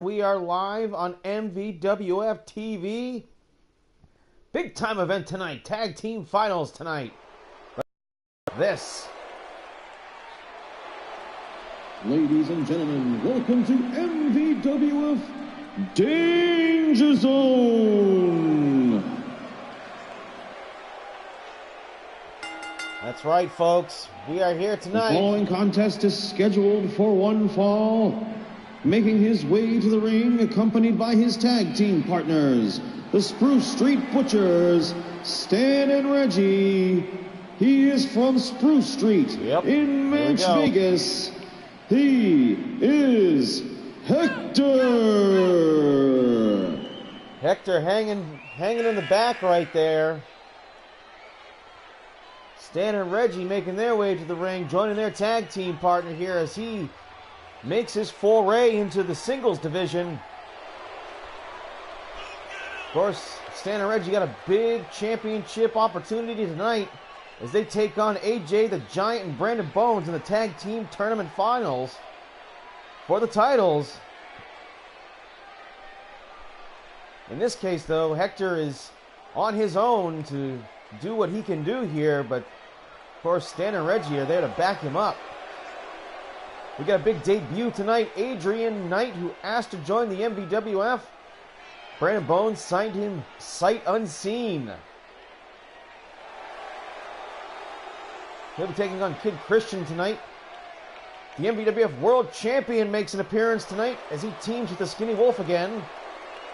We are live on MVWF TV. Big time event tonight. Tag team finals tonight. This. Ladies and gentlemen, welcome to MVWF Danger Zone. That's right, folks. We are here tonight. The following contest is scheduled for one fall. Making his way to the ring, accompanied by his tag team partners, the Spruce Street Butchers, Stan and Reggie. He is from Spruce Street in Las Vegas. He is Hector. Hector hanging in the back right there. Stan and Reggie making their way to the ring, joining their tag team partner here as he makes his foray into the singles division. Of course, Stan and Reggie got a big championship opportunity tonight as they take on AJ the Giant and Brandon Bones in the tag team tournament finals for the titles. In this case, though, Hector is on his own to do what he can do here, but of course, Stan and Reggie are there to back him up. We got a big debut tonight. Adrian Knight, who asked to join the MVWF. Brandon Bones signed him sight unseen. He'll be taking on Kid Christian tonight. The MVWF World Champion makes an appearance tonight as he teams with the Skinny Wolf again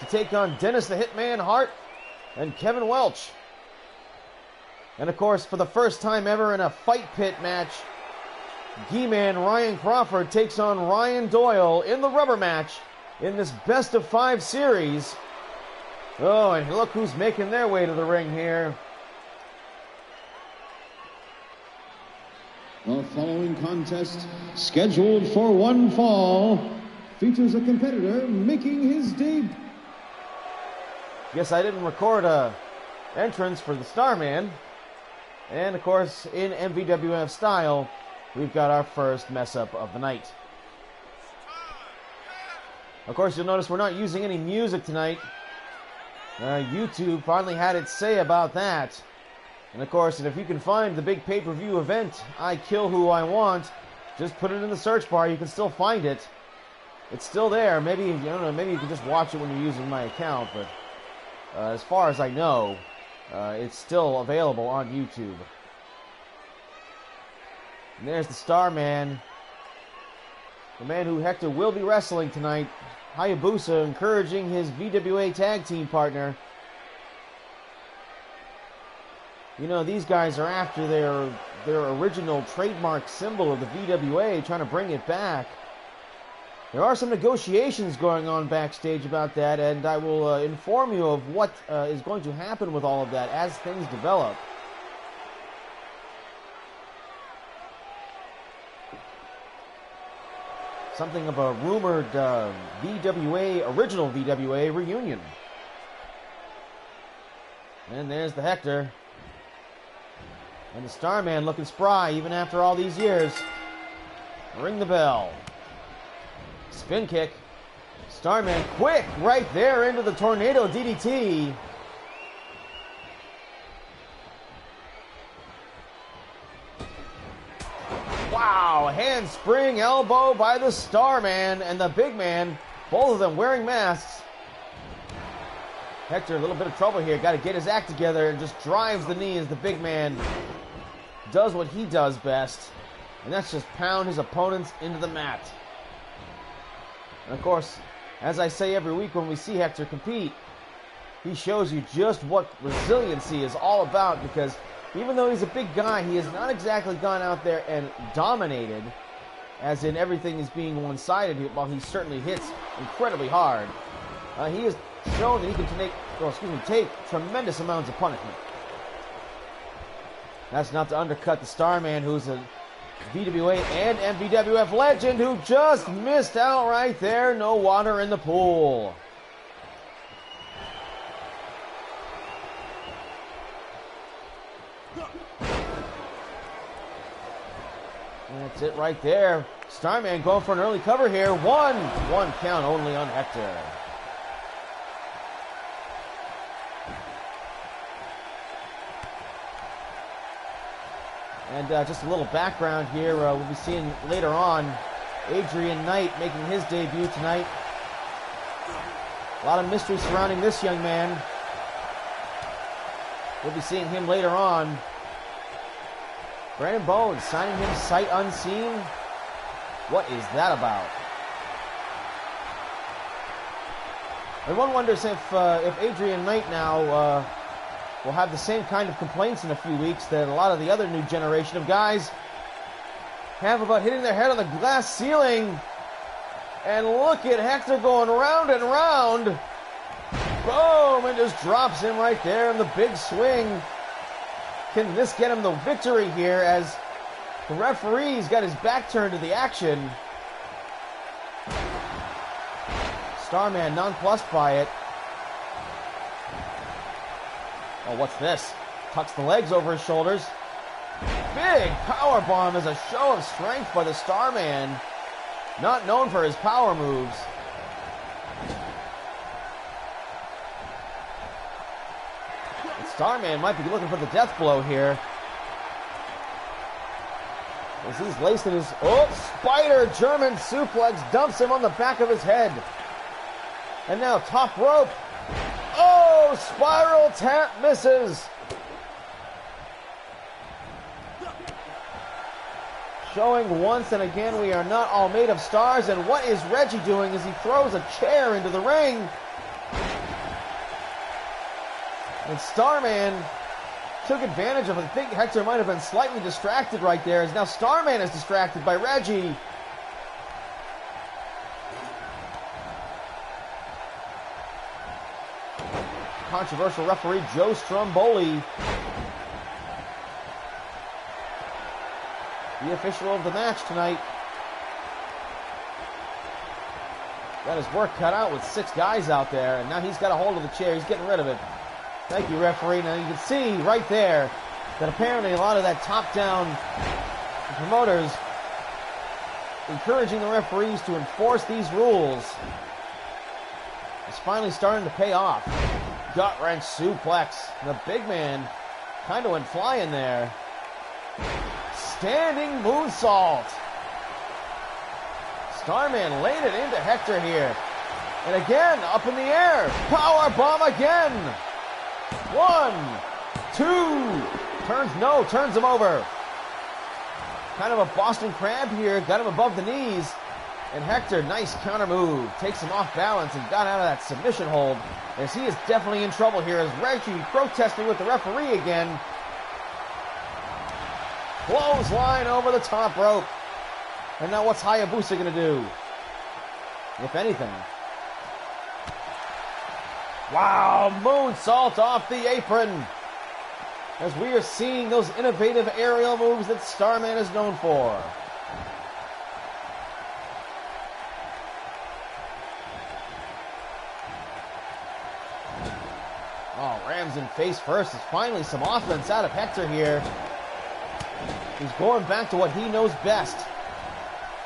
to take on Dennis the Hitman Hart and Kevin Welch. And of course, for the first time ever in a fight pit match, G-Man Ryan Crawford takes on Ryan Doyle in the rubber match in this best of 5 series. Oh, and look who's making their way to the ring here. The following contest, scheduled for one fall, features a competitor making his debut. Guess I didn't record a entrance for the Starman. And of course, in MVWF style, we've got our first mess-up of the night. Of course, you'll notice we're not using any music tonight. YouTube finally had its say about that. And of course, if you can find the big pay-per-view event, I Kill Who I Want, just put it in the search bar. You can still find it. It's still there. Maybe, I don't know, maybe you can just watch it when you're using my account. But as far as I know, it's still available on YouTube. And there's the Starman, the man who Hector will be wrestling tonight. Hayabusa encouraging his VWA tag team partner. You know, these guys are after their original trademark symbol of the VWA, trying to bring it back. There are some negotiations going on backstage about that, and I will inform you of what is going to happen with all of that as things develop. Something of a rumored original VWA reunion. And there's the Hector. And the Starman looking spry even after all these years. Ring the bell. Spin kick. Starman quick right there into the tornado DDT. Wow, handspring elbow by the Starman and the big man, both of them wearing masks. Hector, a little bit of trouble here, got to get his act together and just drives the knee as the big man does what he does best, and that's just pound his opponents into the mat. And of course, as I say every week when we see Hector compete, he shows you just what resiliency is all about, because even though he's a big guy, he has not exactly gone out there and dominated, as in everything is being one-sided, while he certainly hits incredibly hard. He has shown that he can take tremendous amounts of punishment. That's not to undercut the Starman, who's a VWA and MVWF legend, who just missed out right there. No water in the pool. That's it right there. Starman going for an early cover here. One count only on Hector. And just a little background here, we'll be seeing later on Adrian Knight making his debut tonight. A lot of mystery surrounding this young man. We'll be seeing him later on. Brandon Bones signing him sight unseen. What is that about? And one wonders if Adrian Knight now will have the same kind of complaints in a few weeks that a lot of the other new generation of guys have about hitting their head on the glass ceiling. And look at Hector going round and round. Boom! And just drops him right there in the big swing. Can this get him the victory here as the referee's got his back turned to the action? Starman nonplussed by it. Oh, what's this? Tucks the legs over his shoulders. Big power bomb is a show of strength by the Starman. Not known for his power moves. Starman might be looking for the death blow here. As he's lacing his... Oh, spider German suplex dumps him on the back of his head. And now top rope. Oh, spiral tap misses. Showing once and again we are not all made of stars. And what is Reggie doing as he throws a chair into the ring? And Starman took advantage of it. I think Hector might have been slightly distracted right there, as now Starman is distracted by Reggie. Controversial referee Joe Stromboli, the official of the match tonight. Got his work cut out with 6 guys out there, and now he's got a hold of the chair. He's getting rid of it. Thank you, referee. Now you can see right there that apparently a lot of that top-down promoters encouraging the referees to enforce these rules is finally starting to pay off. Gut-wrench suplex. The big man kind of went flying there. Standing moonsault. Starman laid it into Hector here. And again, up in the air. Power bomb again. 1, 2. Turns him over. Kind of a Boston Crab here. Got him above the knees. And Hector, nice counter move. Takes him off balance and got out of that submission hold. As he is definitely in trouble here as Reggie protesting with the referee again. Clothesline over the top rope. And now what's Hayabusa going to do? If anything. Wow, moonsault off the apron. As we are seeing those innovative aerial moves that Starman is known for. Oh, rams in face first. Is finally some offense out of Hector here. He's going back to what he knows best.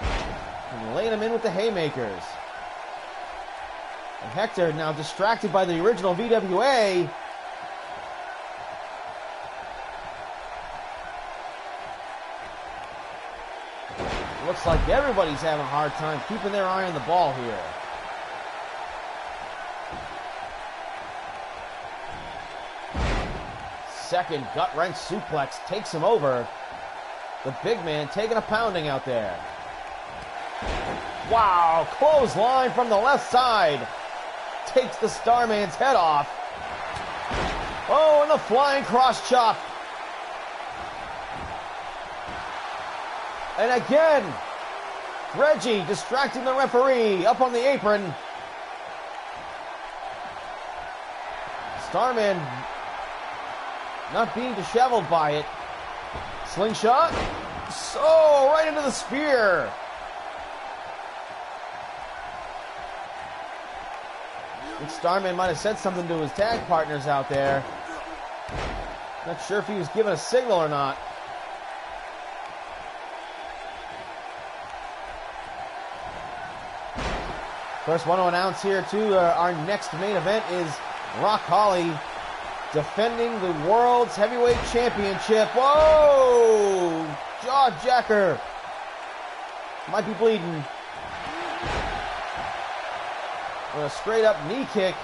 And laying him in with the haymakers. And Hector now distracted by the original VWA. Looks like everybody's having a hard time keeping their eye on the ball here. Second gut-wrench suplex takes him over. The big man taking a pounding out there. Wow, clothesline from the left side. Takes the Starman's head off. Oh, and the flying cross chop. And again, Reggie distracting the referee up on the apron. Starman not being disheveled by it. Slingshot. So, right into the spear. I think Starman might have said something to his tag partners out there. Not sure if he was giving a signal or not. First, want to announce here, too, our next main event is Rock Holly defending the World's Heavyweight Championship. Whoa! Jaw jacker. Might be bleeding. And a straight up knee kick.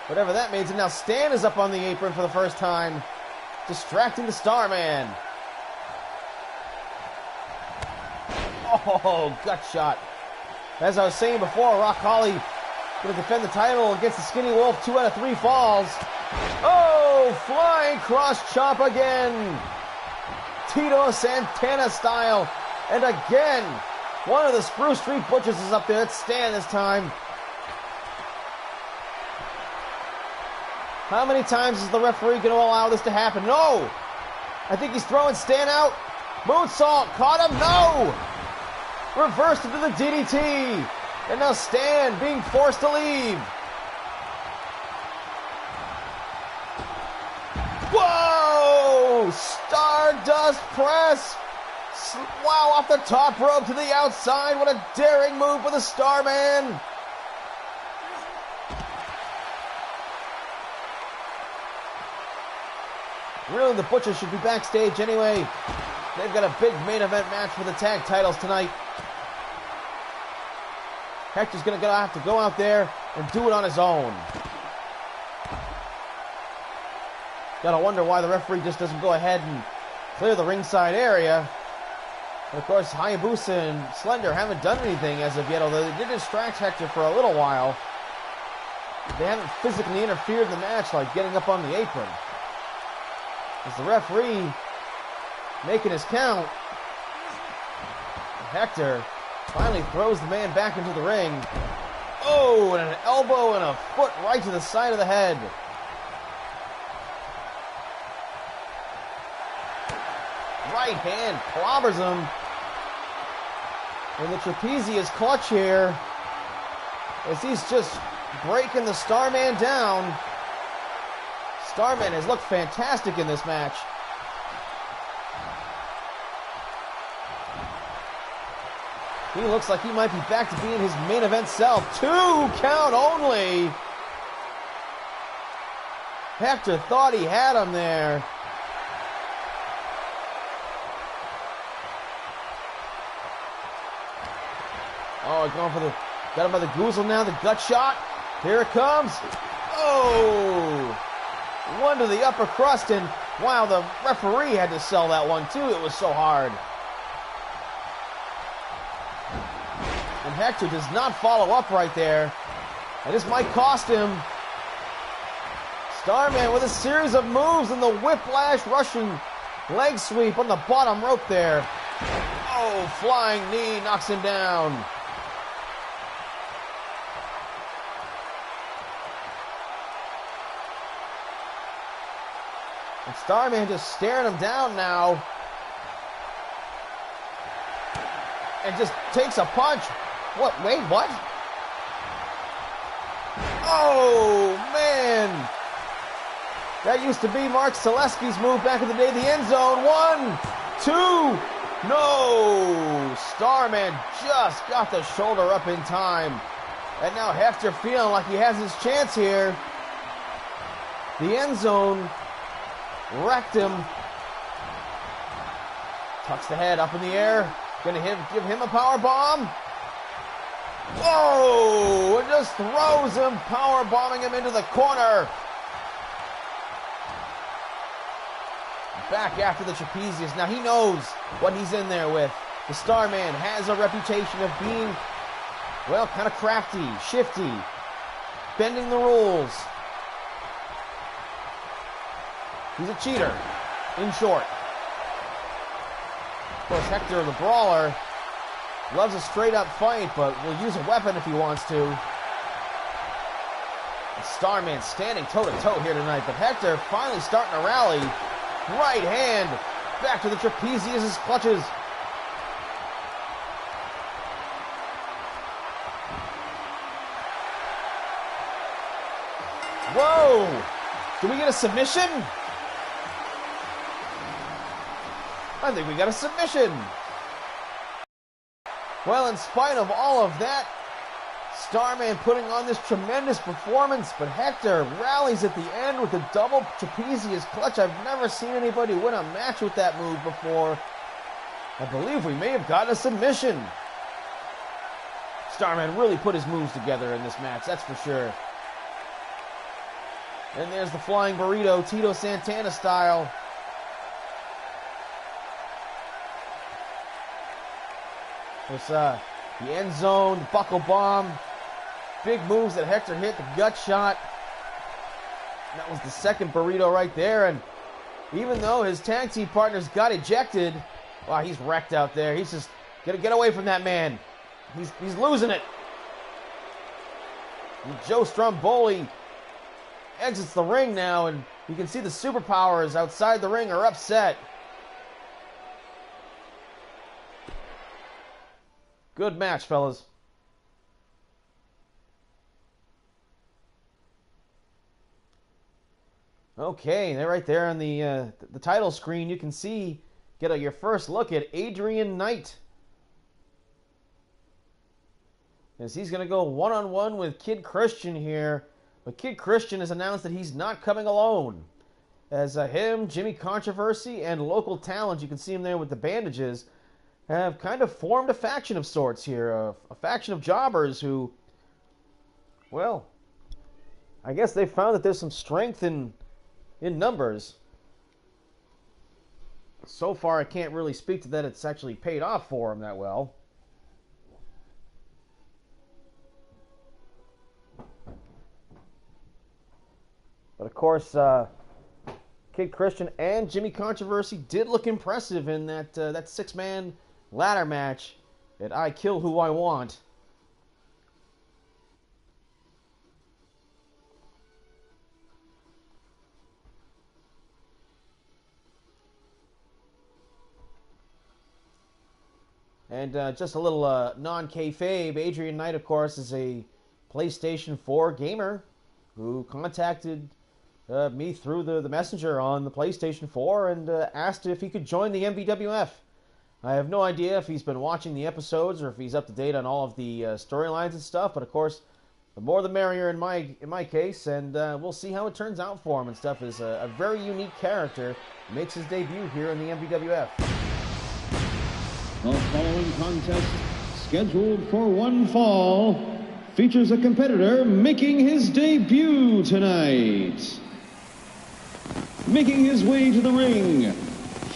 Whatever that means. And now Stan is up on the apron for the first time, distracting the Starman. Oh, gut shot. As I was saying before, Rock Holly going to defend the title against the Skinny Wolf. 2 out of 3 falls. Oh, flying cross chop again. Tito Santana style. And again, one of the Spruce Street Butchers is up there. It's Stan this time. How many times is the referee going to allow this to happen? No! I think he's throwing Stan out. Moonsault, caught him, no! Reversed into the DDT. And now Stan being forced to leave. Whoa! Stardust press. Wow, off the top rope to the outside. What a daring move for the Starman. Really, the Butchers should be backstage anyway. They've got a big main event match for the tag titles tonight. Hector's going to have to go out there and do it on his own. Gotta wonder why the referee just doesn't go ahead and clear the ringside area. And of course, Hayabusa and Slender haven't done anything as of yet, although they did distract Hector for a little while. They haven't physically interfered in the match, like getting up on the apron. As the referee making his count, Hector finally throws the man back into the ring. Oh, and an elbow and a foot right to the side of the head. Right hand clobbers him. And the trapezius clutch here, as he's just breaking the Starman down. Starman has looked fantastic in this match. He looks like he might be back to being his main event self. 2 count only. Hector thought he had him there. Oh, going for got him by the goozle now, the gut shot. Here it comes. Oh! One to the upper crust, and wow, the referee had to sell that one too. It was so hard. And Hector does not follow up right there. And this might cost him. Starman with a series of moves and the whiplash Russian leg sweep on the bottom rope there. Oh, flying knee knocks him down. And Starman just staring him down now. And just takes a punch. What? Wait, what? Oh, man. That used to be Mark Selesky's move back in the day. The end zone. 1, 2. No. Starman just got the shoulder up in time. And now Hector feeling like he has his chance here. The end zone wrecked him. Tucks the head up in the air. Gonna give him a power bomb. Whoa! And just throws him, power bombing him into the corner. Back after the trapezius. Now he knows what he's in there with. The Starman has a reputation of being, well, kind of crafty, shifty, bending the rules. He's a cheater, in short. Of course, Hector, the brawler, loves a straight-up fight, but will use a weapon if he wants to. And Starman standing toe-to-toe here tonight, but Hector finally starting to rally. Right hand back to the trapezius' clutches. Whoa! Do we get a submission? I think we got a submission. Well, in spite of all of that, Starman putting on this tremendous performance, but Hector rallies at the end with a double trapezius clutch. I've never seen anybody win a match with that move before. I believe we may have gotten a submission. Starman really put his moves together in this match, that's for sure. And there's the flying burrito, Tito Santana style. There's the end zone, buckle bomb. Big moves that Hector hit, the gut shot. That was the second burrito right there. And even though his tag team partners got ejected, wow, he's wrecked out there. He's just gonna get away from that man. He's losing it. And Joe Stromboli exits the ring now, and you can see the superpowers outside the ring are upset. Good match, fellas. Okay, they're right there on the title screen. You can see, get your first look at Adrian Knight, as he's going to go one-on-one with Kid Christian here. But Kid Christian has announced that he's not coming alone. As him, Jimmy Controversy, and local talent, you can see him there with the bandages, have kind of formed a faction of sorts here. A faction of jobbers who, well, I guess they found that there's some strength in numbers. So far, I can't really speak to that it's actually paid off for them that well. But of course, Kid Christian and Jimmy Controversy did look impressive in that six-man ladder match at I Kill Who I Want. And just a little non-kayfabe, Adrian Knight, of course, is a PlayStation 4 gamer who contacted me through the messenger on the PlayStation 4 and asked if he could join the MVWF. I have no idea if he's been watching the episodes or if he's up to date on all of the storylines and stuff, but of course, the more the merrier in my case, and we'll see how it turns out for him and stuff. Is a very unique character, makes his debut here in the MVWF. The following contest, scheduled for one fall, features a competitor making his debut tonight. Making his way to the ring,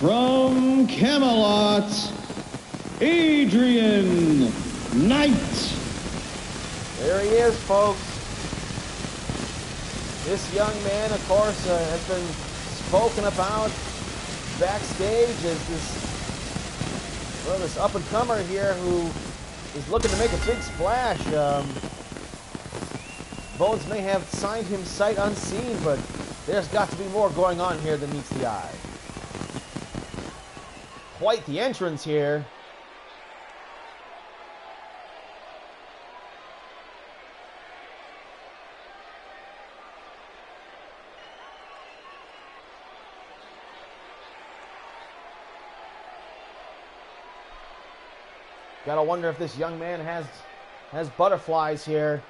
from Camelot, Adrian Knight. There he is, folks. This young man, of course, has been spoken about backstage as this up-and-comer here who is looking to make a big splash. Bones may have signed him sight unseen, but there's got to be more going on here than meets the eye. Quite the entrance here. Gotta wonder if this young man has butterflies here.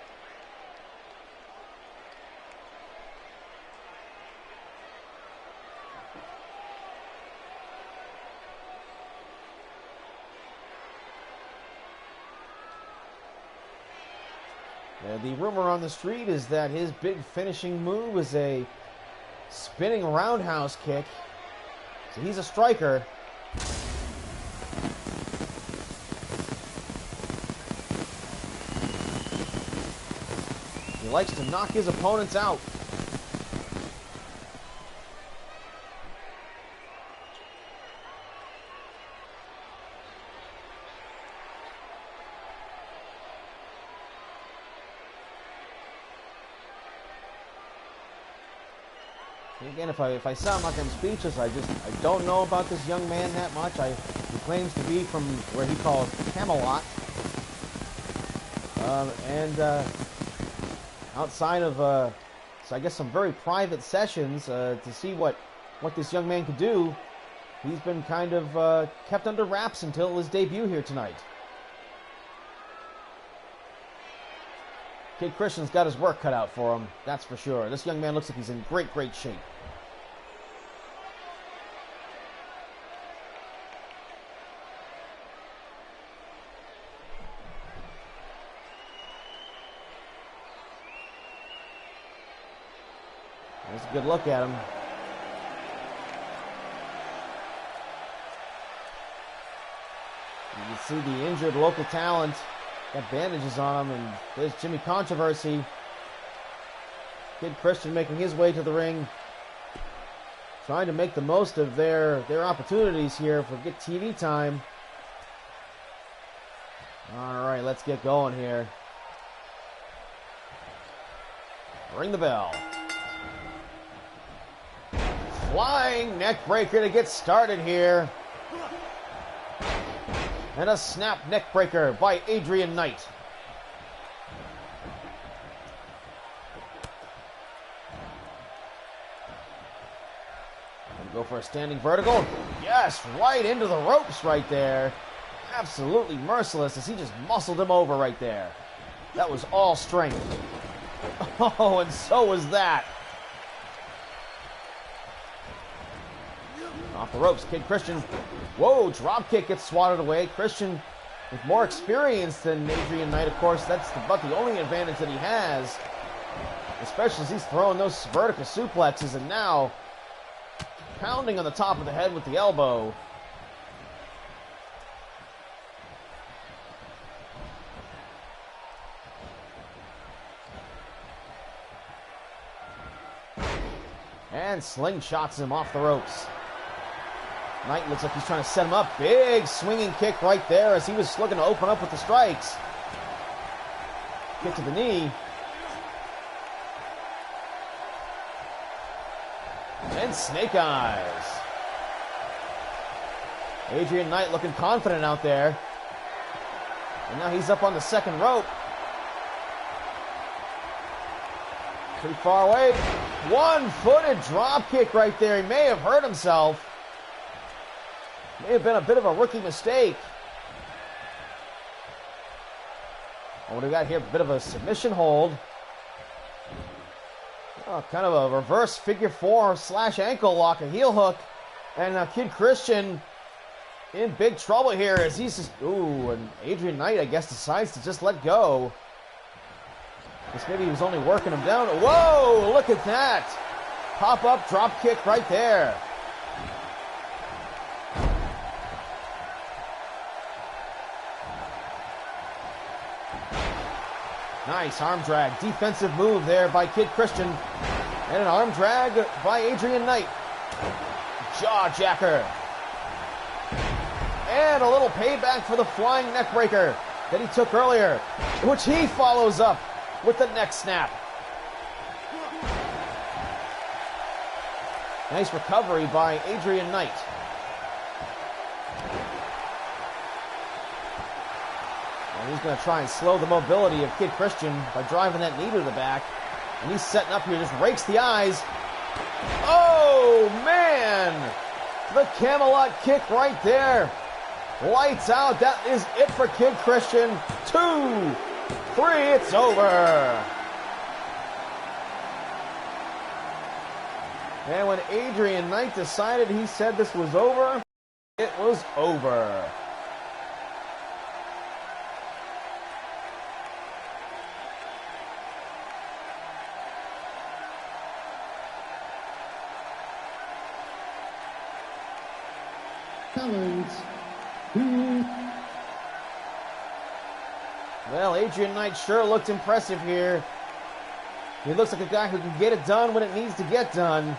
The rumor on the street is that his big finishing move is a spinning roundhouse kick. So he's a striker. He likes to knock his opponents out. Again, if I sound like I'm speechless, I don't know about this young man that much. He claims to be from where he calls Camelot, and outside of so I guess some very private sessions to see what this young man could do, he's been kind of kept under wraps until his debut here tonight. Kid Christian's got his work cut out for him, that's for sure. This young man looks like he's in great, great shape. There's a good look at him. You can see the injured local talent. Got bandages on him, and there's Jimmy Controversy. Kid Christian making his way to the ring. Trying to make the most of their opportunities here for good TV time. Alright, let's get going here. Ring the bell. Flying neck breaker to get started here. And a snap neck breaker by Adrian Knight. Go for a standing vertical. Yes, right into the ropes right there. Absolutely merciless as he just muscled him over right there. That was all strength. Oh, and so was that. Off the ropes, Kid Christian. Whoa, drop kick gets swatted away. Christian with more experience than Adrian Knight, of course. That's about the only advantage that he has. Especially as he's throwing those vertical suplexes, and now pounding on the top of the head with the elbow. And slingshots him off the ropes. Knight looks like he's trying to set him up. Big swinging kick right there as he was looking to open up with the strikes. Kick to the knee. And snake eyes. Adrian Knight looking confident out there. And now he's up on the second rope. Pretty far away. One-footed drop kick right there. He may have hurt himself. May have been a bit of a rookie mistake. What do we got here? A bit of a submission hold. Oh, kind of a reverse figure four / ankle lock, a heel hook. And Kid Christian in big trouble here as he's just... Ooh, and Adrian Knight, I guess, decides to just let go. Guess maybe he was only working him down. Whoa, look at that. Pop-up drop kick right there. Nice arm drag. Defensive move there by Kid Christian. And an arm drag by Adrian Knight. Jaw jacker. And a little payback for the flying neck breaker that he took earlier, which he follows up with the neck snap. Nice recovery by Adrian Knight. And he's going to try and slow the mobility of Kid Christian by driving that knee to the back. And he's setting up here, just rakes the eyes. Oh, man! The Camelot kick right there. Lights out. That is it for Kid Christian. 2, 3, it's over. And when Adrian Knight decided he said this was over, it was over. Well, Adrian Knight sure looked impressive here. He looks like a guy who can get it done when it needs to get done.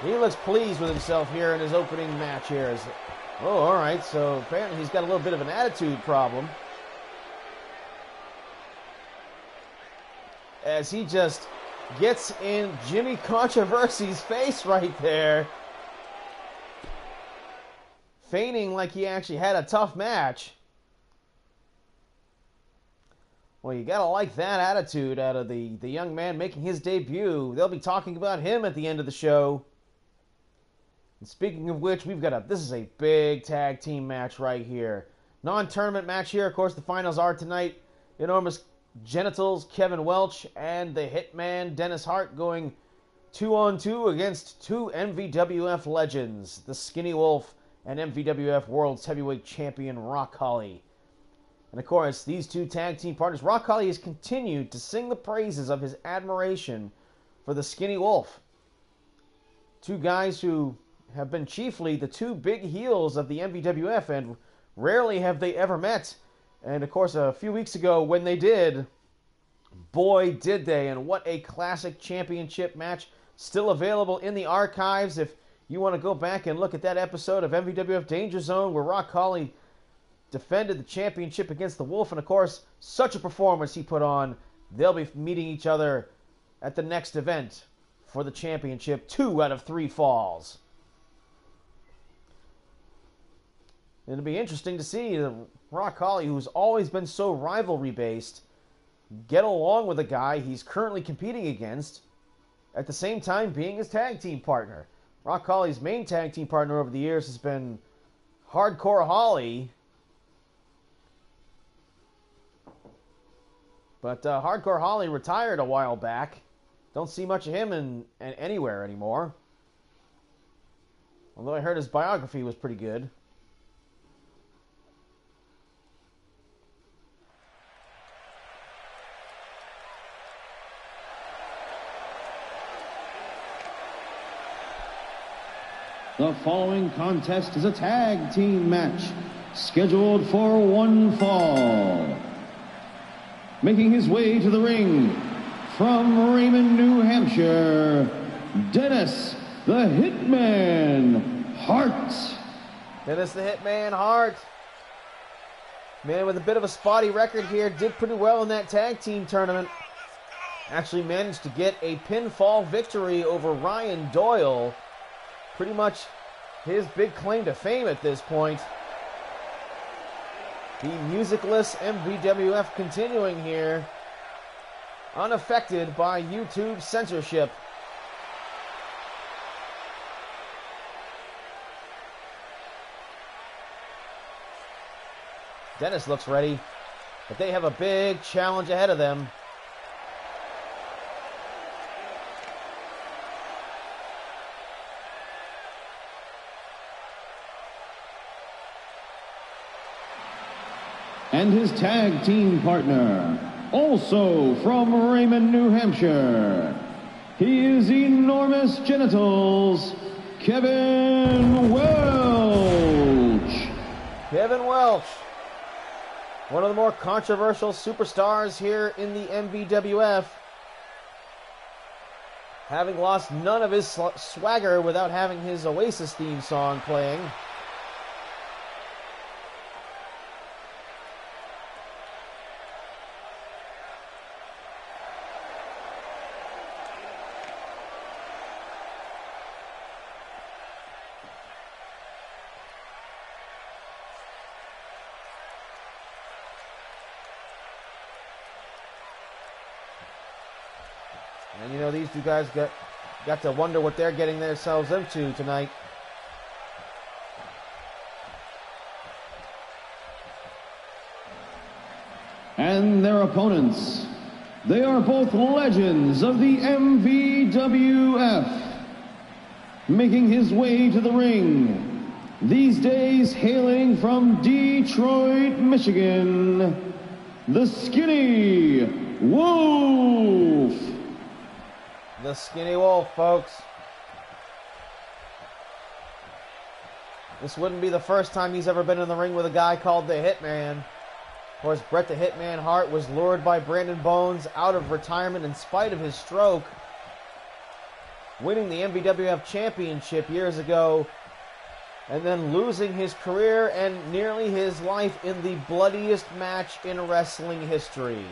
He looks pleased with himself here in his opening match here. Oh, all right, so apparently he's got a little bit of an attitude problem. As he just gets in Jimmy Controversy's face right there. Feigning like he actually had a tough match. Well, you gotta like that attitude out of the young man making his debut. They'll be talking about him at the end of the show. And speaking of which, this is a big tag team match right here. Non-tournament match here. Of course, the finals are tonight. Enormous Genitals Kevin Welch and the Hitman Dennis Hart going 2-on-2 against two MVWF legends, the Skinny Wolf and MVWF World's Heavyweight Champion Rock Holly. And of course, these two tag team partners, Rock Holly has continued to sing the praises of his admiration for the Skinny Wolf. Two guys who have been chiefly the two big heels of the MVWF, and rarely have they ever met. And of course, a few weeks ago when they did, boy did they, and what a classic championship match. Still available in the archives if you want to go back and look at that episode of MVWF Danger Zone where Rock Holly defended the championship against the Wolf. And of course, such a performance he put on. They'll be meeting each other at the next event for the championship. 2 out of 3 falls. It'll be interesting to see Rock Holly, who's always been so rivalry-based, get along with a guy he's currently competing against, at the same time being his tag team partner. Rock Holly's main tag team partner over the years has been Hardcore Holly. But Hardcore Holly retired a while back. Don't see much of him in anywhere anymore. Although I heard his biography was pretty good. The following contest is a tag team match scheduled for one fall. Making his way to the ring from Raymond, New Hampshire, Dennis the Hitman Hart. Dennis the Hitman Hart. Man with a bit of a spotty record here. Did pretty well in that tag team tournament. Actually managed to get a pinfall victory over Ryan Doyle. Pretty much his big claim to fame at this point. The musicless MVWF continuing here, unaffected by YouTube censorship. Dennis looks ready, but they have a big challenge ahead of them. And his tag team partner, also from Raymond, New Hampshire, he is Enormous Genitals, Kevin Welch. Kevin Welch, one of the more controversial superstars here in the MVWF, having lost none of his swagger without having his Oasis theme song playing. And you know, these two guys got to wonder what they're getting themselves into tonight. And their opponents, they are both legends of the MVWF. Making his way to the ring, these days hailing from Detroit, Michigan, the Skinny Wolf. The Skinny Wolf, folks. This wouldn't be the first time he's ever been in the ring with a guy called the Hitman. Of course, Bret the Hitman Hart was lured by Brandon Bones out of retirement in spite of his stroke, winning the MVWF Championship years ago, and then losing his career and nearly his life in the bloodiest match in wrestling history.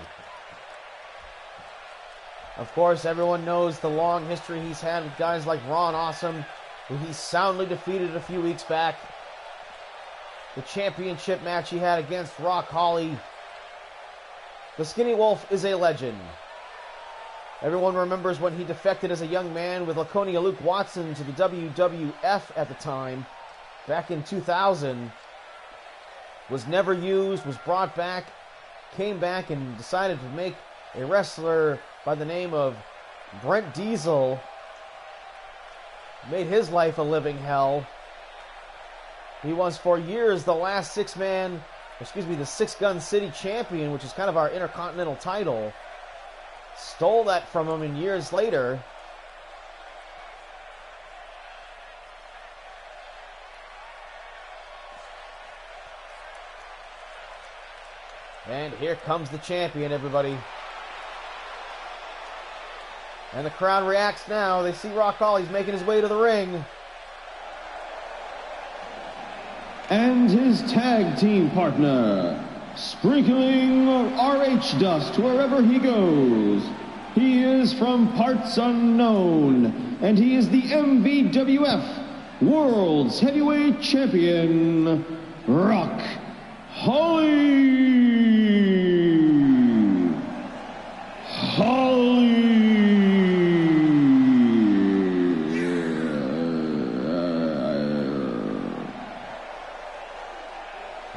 Of course, everyone knows the long history he's had with guys like Ron Awesome, who he soundly defeated a few weeks back. The championship match he had against Rock Holly. The Skinny Wolf is a legend. Everyone remembers when he defected as a young man with Laconia Luke Watson to the WWF at the time, back in 2000. Was never used, was brought back came back and decided to make a wrestler by the name of Brent Diesel, made his life a living hell. He was for years the last the Six Gun City champion, which is kind of our Intercontinental title. Stole that from him in years later. And here comes the champion, everybody. And the crowd reacts now. They see Rock Holly's making his way to the ring. And his tag team partner, sprinkling RH dust wherever he goes. He is from parts unknown, and he is the MVWF World's Heavyweight Champion, Rock Holly.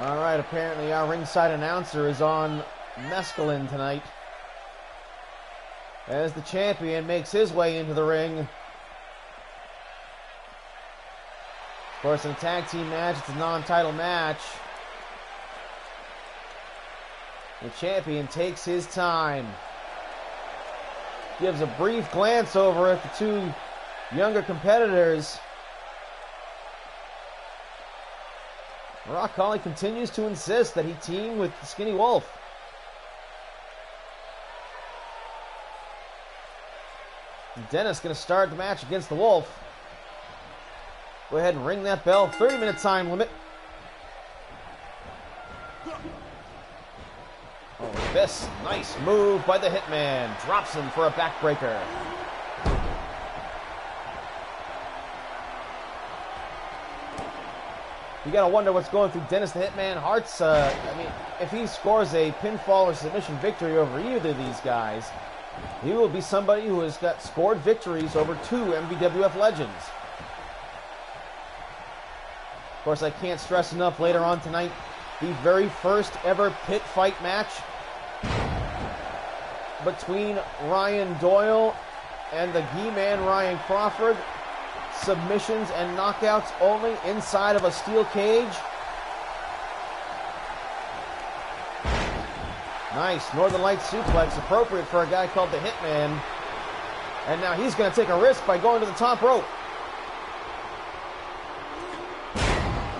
Alright, apparently our ringside announcer is on mescaline tonight, as the champion makes his way into the ring. Of course, in a tag team match, it's a non-title match. The champion takes his time. Gives a brief glance over at the two younger competitors. Rock Holly continues to insist that he team with the Skinny Wolf. Dennis going to start the match against the Wolf. Go ahead and ring that bell. 30-minute time limit. Oh, this nice move by the Hitman. Drops him for a backbreaker. You gotta wonder what's going through Dennis the Hitman Hart's. If he scores a pinfall or submission victory over either of these guys, he will be somebody who has got scored victories over two MVWF legends. Of course, I can't stress enough later on tonight, the very first ever pit fight match between Ryan Doyle and the He-Man Ryan Crawford. Submissions and knockouts only inside of a steel cage. Nice Northern Light suplex, appropriate for a guy called the Hitman. And now he's going to take a risk by going to the top rope.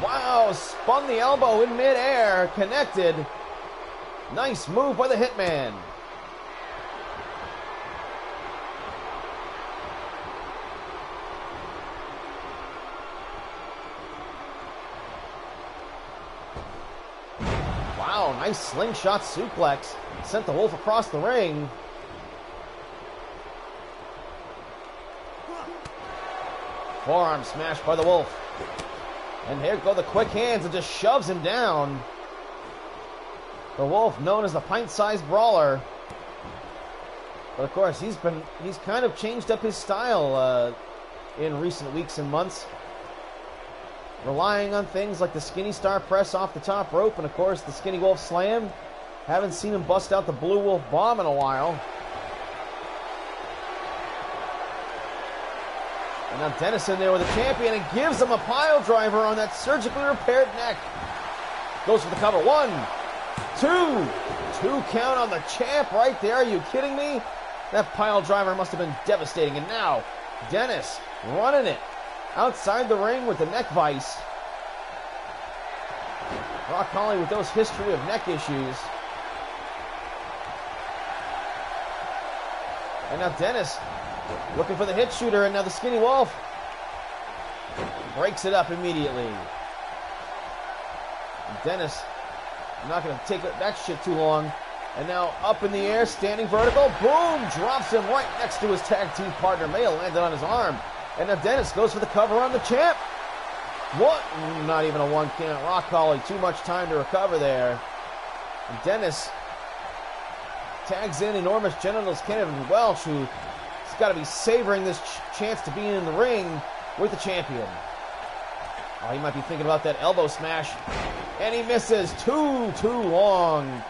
Wow, spun the elbow in midair, connected. Nice move by the Hitman. Wow, nice slingshot suplex. Sent the Wolf across the ring. Forearm smash by the Wolf. And here go the quick hands and just shoves him down. The Wolf, known as the pint-sized brawler. But of course, he's kind of changed up his style in recent weeks and months. Relying on things like the Skinny Star Press off the top rope, and of course the Skinny Wolf Slam. Haven't seen him bust out the Blue Wolf Bomb in a while. And now Dennis in there with the champion and gives him a pile driver on that surgically repaired neck. Goes for the cover. 1, 2. 2 count on the champ right there. Are you kidding me? That pile driver must have been devastating. And now Dennis running it outside the ring with the neck vice. Rock Holly with those history of neck issues. And now Dennis looking for the hit shooter, and now the Skinny Wolf breaks it up immediately. And Dennis not going to take that shit too long. And now up in the air, standing vertical. Boom! Drops him right next to his tag team partner. May have landed on his arm. And now Dennis goes for the cover on the champ. What? Not even a 1 count. Rock Holly, too much time to recover there. And Dennis tags in Enormous Genitals Kenneth Welch, who's got to be savoring this chance to be in the ring with the champion. Oh, he might be thinking about that elbow smash. And he misses. Too long.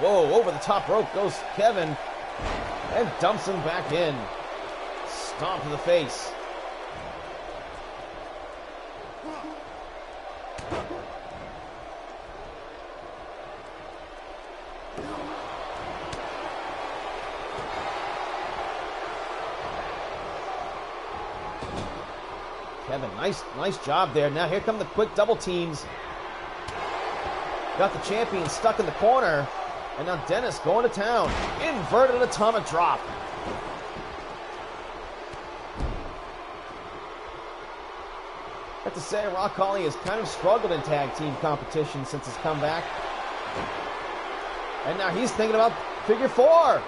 Whoa, over the top rope goes Kevin and dumps him back in. Stomp to the face. Kevin, nice job there. Now here come the quick double teams. Got the champion stuck in the corner. And now Dennis going to town. Inverted atomic drop. I have to say, Rock Holly has kind of struggled in tag team competition since his comeback. And now he's thinking about figure four.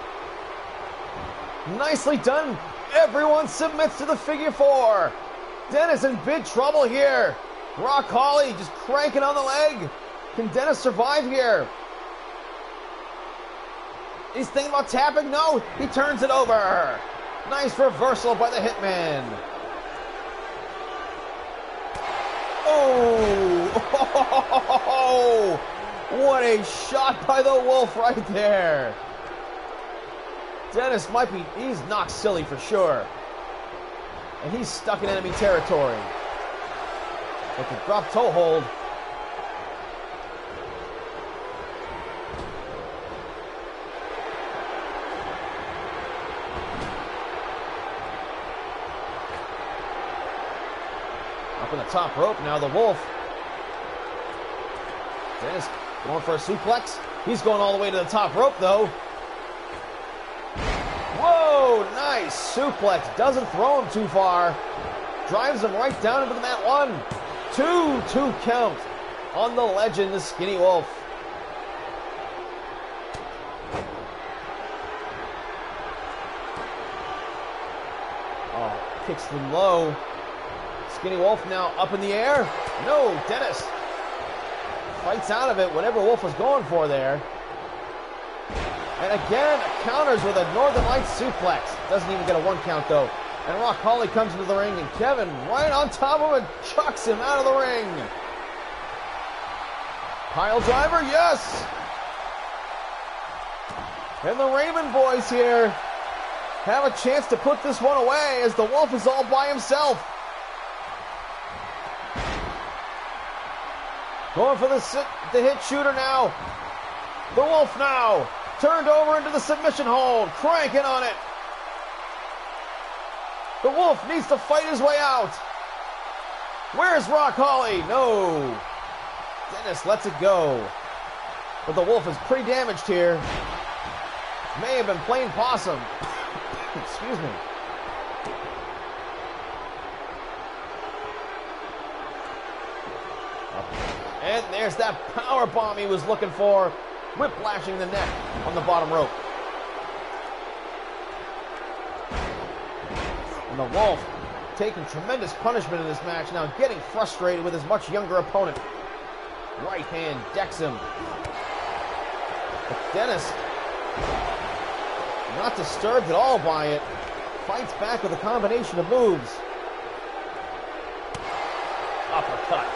Nicely done. Everyone submits to the figure four. Dennis in big trouble here. Rock Holly just cranking on the leg. Can Dennis survive here? He's thinking about tapping. No, he turns it over. Nice reversal by the Hitman. Oh, what a shot by the Wolf right there. Dennis he's knocked silly for sure. And he's stuck in enemy territory. With the drop toe hold. Up on the top rope now, the Wolf. Dennis going for a suplex. He's going all the way to the top rope though. Whoa, nice suplex. Doesn't throw him too far. Drives him right down into the mat. 1, 2 count on the legend, the Skinny Wolf. Oh, kicks him low. Skinny Wolf now up in the air. No, Dennis fights out of it, whatever Wolf was going for there. And again, counters with a Northern Lights suplex. Doesn't even get a 1 count though. And Rock Holly comes into the ring, and Kevin right on top of him and chucks him out of the ring. Pile driver, yes! And the Raymond boys here have a chance to put this one away as the Wolf is all by himself. Going for the hit shooter now. The Wolf now turned over into the submission hold, cranking on it. The Wolf needs to fight his way out. Where's Rock Holly? No. Dennis lets it go. But the Wolf is pretty damaged here. May have been playing possum. Excuse me. And there's that power bomb he was looking for. Whiplashing the neck on the bottom rope. And the Wolf taking tremendous punishment in this match now, getting frustrated with his much younger opponent. Right hand decks him. But Dennis, not disturbed at all by it, fights back with a combination of moves. Uppercut.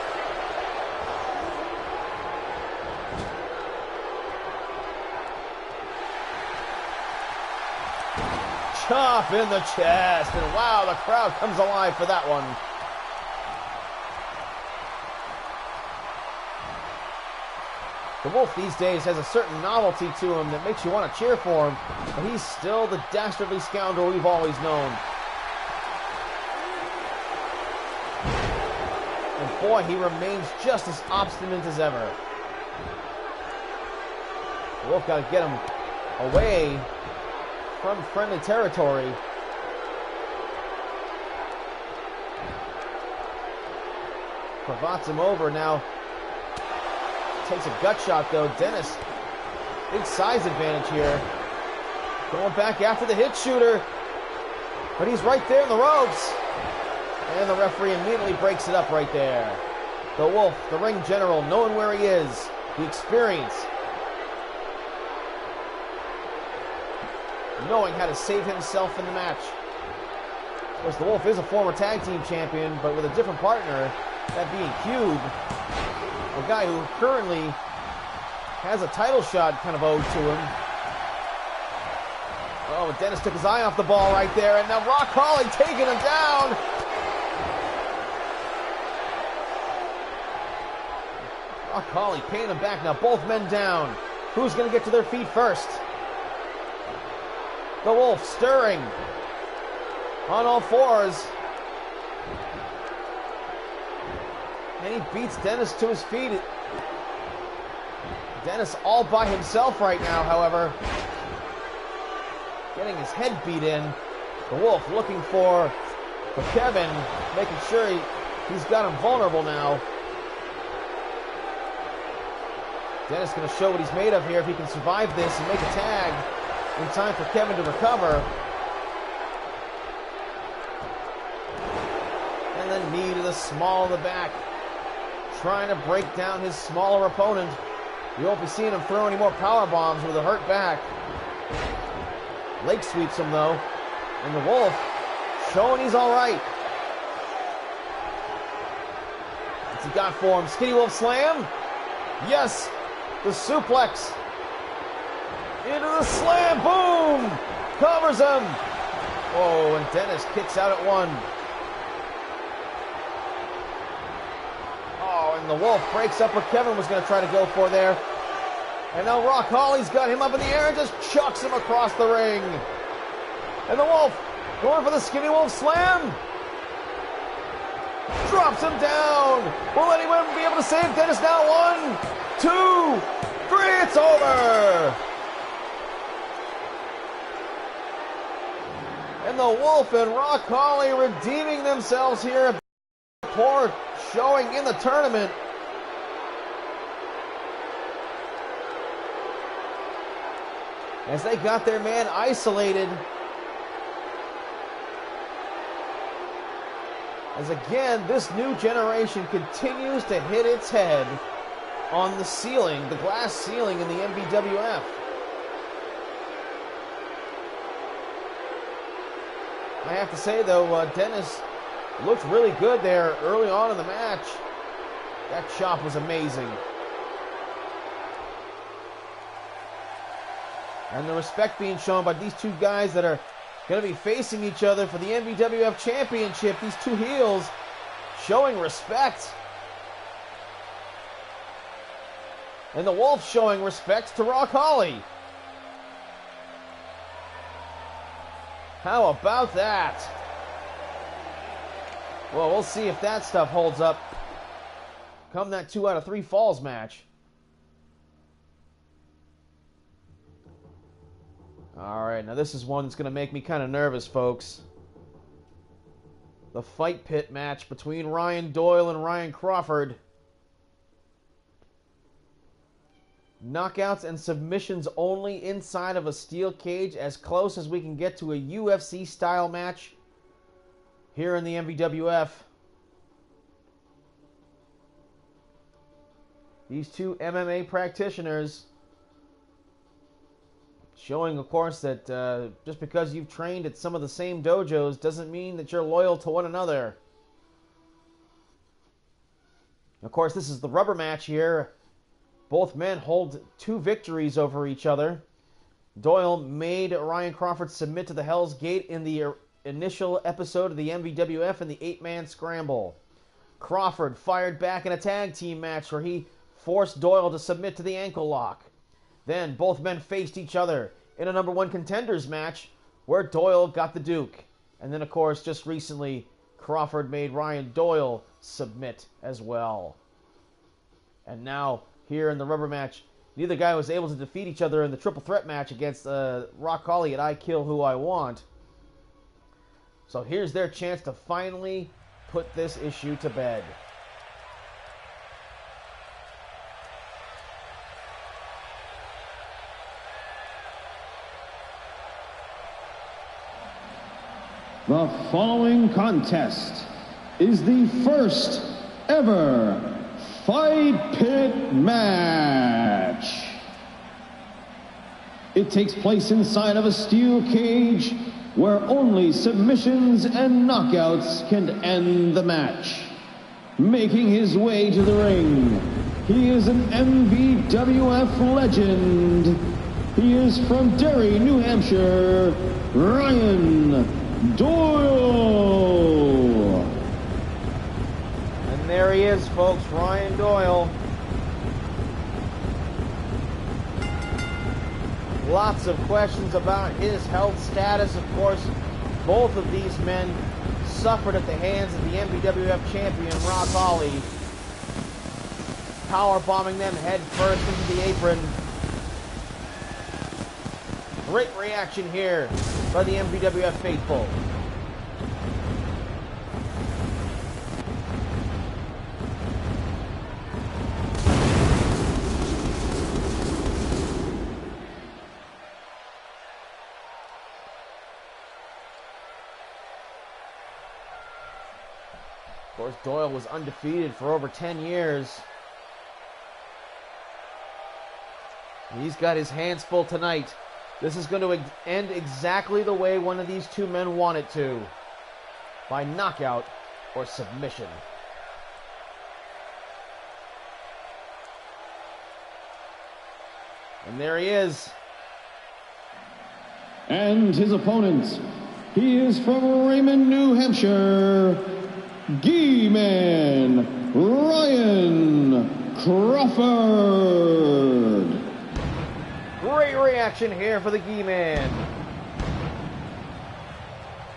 Chop in the chest, and wow, the crowd comes alive for that one. The Wolf these days has a certain novelty to him that makes you want to cheer for him, but he's still the dastardly scoundrel we've always known. And boy, he remains just as obstinate as ever. The Wolf got to get him away from friendly territory. Cravats him over now. Takes a gut shot though. Dennis, big size advantage here. Going back after the hit shooter. But he's right there in the ropes. And the referee immediately breaks it up right there. The Wolf, the ring general, knowing where he is. The experience. Knowing how to save himself in the match. Of course, the Wolf is a former tag team champion, but with a different partner, that being Cube, a guy who currently has a title shot kind of owed to him. Oh, but Dennis took his eye off the ball right there, and now Rock Holly taking him down. Rock Holly paying him back now, both men down. Who's going to get to their feet first? The Wolf stirring on all fours. And he beats Dennis to his feet. Dennis all by himself right now, however. Getting his head beat in. The Wolf looking for Kevin, making sure he's got him vulnerable now. Dennis going to show what he's made of here if he can survive this and make a tag in time for Kevin to recover. And then knee to the small of the back. Trying to break down his smaller opponent. You won't be seeing him throw any more power bombs with a hurt back. Leg sweeps him though. And the Wolf showing he's all right. What's he got for him? Skinny Wolf slam? Yes! The suplex. Into the slam. Boom! Covers him. Oh, and Dennis kicks out at one. Oh, and the Wolf breaks up what Kevin was going to try to go for there. And now Rock Holly's got him up in the air and just chucks him across the ring. And the Wolf going for the Skinny Wolf slam. Drops him down. Will anyone be able to save Dennis now? 1, 2, 3. It's over. And the Wolf and Rock Holly redeeming themselves here. Poor showing in the tournament. As they got their man isolated. As again, this new generation continues to hit its head on the ceiling, the glass ceiling in the MVWF. I have to say though, Dennis looked really good there early on in the match. That chop was amazing. And the respect being shown by these two guys that are going to be facing each other for the MVWF Championship. These two heels showing respect. And the Wolf showing respect to Rock Holly. How about that? Well, we'll see if that stuff holds up come that 2 out of 3 falls match. All right, now this is one that's going to make me kind of nervous, folks. The Fight Pit match between Ryan Doyle and Ryan Crawford. Knockouts and submissions only inside of a steel cage, as close as we can get to a UFC-style match here in the MVWF. These two MMA practitioners showing, of course, that just because you've trained at some of the same dojos doesn't mean that you're loyal to one another. Of course, this is the rubber match here. Both men hold 2 victories over each other. Doyle made Ryan Crawford submit to the Hell's Gate in the initial episode of the MVWF in the 8-man scramble. Crawford fired back in a tag team match where he forced Doyle to submit to the ankle lock. Then both men faced each other in a #1 contenders match where Doyle got the Duke. And then, of course, just recently, Crawford made Ryan Doyle submit as well. And now, here in the rubber match, neither guy was able to defeat each other in the triple threat match against Rock Holly at I Kill Who I Want. So here's their chance to finally put this issue to bed. The following contest is the first ever Fight Pit match. It takes place inside of a steel cage where only submissions and knockouts can end the match. Making his way to the ring He is an MVWF legend. He is from Derry, New Hampshire, Ryan Doyle. And there he is, folks, Ryan Doyle. Lots of questions about his health status. Of course, both of these men suffered at the hands of the MVWF champion, Rock Holly, power bombing them head first into the apron. Great reaction here by the MVWF faithful. Of course, Doyle was undefeated for over 10 years. He's got his hands full tonight. This is going to end exactly the way one of these two men want it to. By knockout or submission. And there he is. And his opponent, he is from Raymond, New Hampshire, G-Man Ryan Crawford. Great reaction here for the G-Man.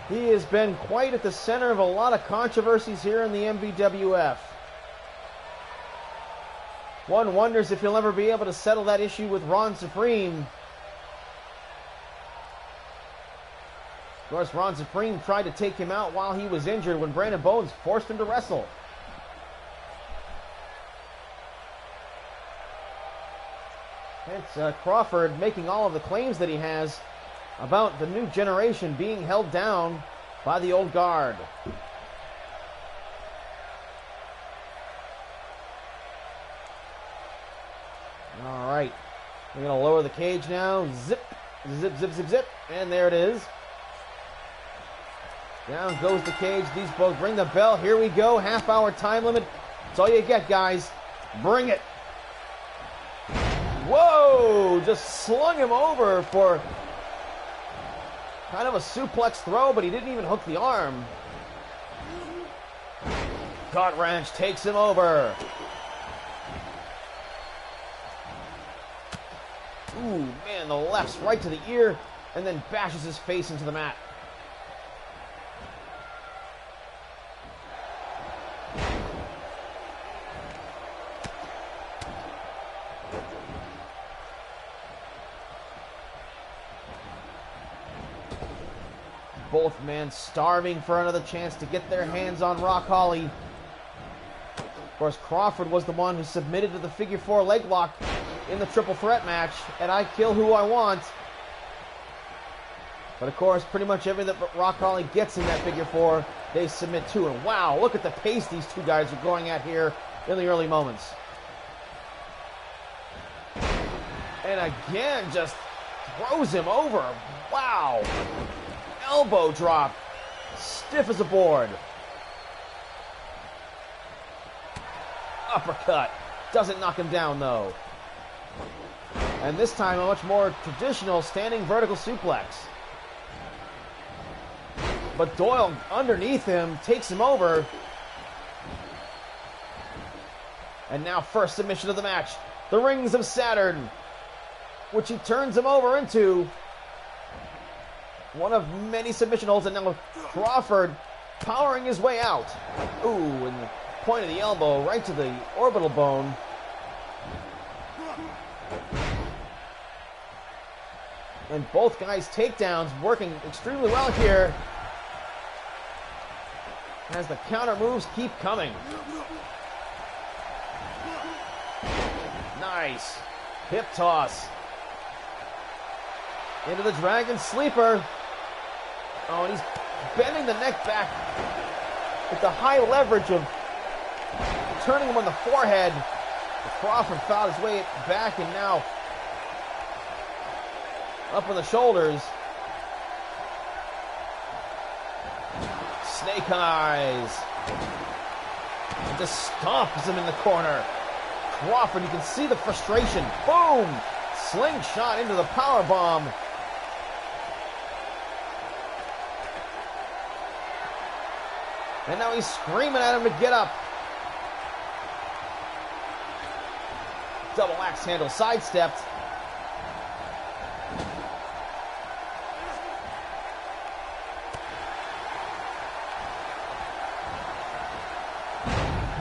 He has been quite at the center of a lot of controversies here in the MVWF. One wonders if he'll ever be able to settle that issue with Ron Supreme. Of course, Ron Supreme tried to take him out while he was injured when Brandon Bones forced him to wrestle. It's Crawford making all of the claims that he has about the new generation being held down by the old guard. All right, we're going to lower the cage now. Zip, zip, zip, zip, zip, and there it is. Down goes the cage. These both ring the bell. Here we go. Half-hour time limit. That's all you get, guys. Bring it. Whoa! Just slung him over for kind of a suplex throw, but he didn't even hook the arm. Gut wrench takes him over. Ooh, man, the left's right to the ear and then bashes his face into the mat. Both men starving for another chance to get their hands on Rock Holly. Of course, Crawford was the one who submitted to the figure four leg lock in the triple threat match, and I kill who I want. But of course, pretty much everything that Rock Holly gets in that figure four, they submit to. And wow, look at the pace these two guys are going at here in the early moments. And again, just throws him over. Wow. Elbow drop. Stiff as a board. Uppercut. Doesn't knock him down, though. And this time, a much more traditional standing vertical suplex. But Doyle, underneath him, takes him over. And now first submission of the match. The Rings of Saturn, which he turns him over into one of many submission holds, and now Crawford powering his way out. Ooh, and the point of the elbow right to the orbital bone. And both guys' takedowns working extremely well here as the counter moves keep coming. Nice. Hip toss. Into the Dragon Sleeper. Oh, and he's bending the neck back with the high leverage of turning him on the forehead. Crawford fouled his way back and now up on the shoulders. Snake eyes. And just stomps him in the corner. Crawford, you can see the frustration. Boom! Slingshot into the power bomb. And now he's screaming at him to get up. Double axe handle sidestepped.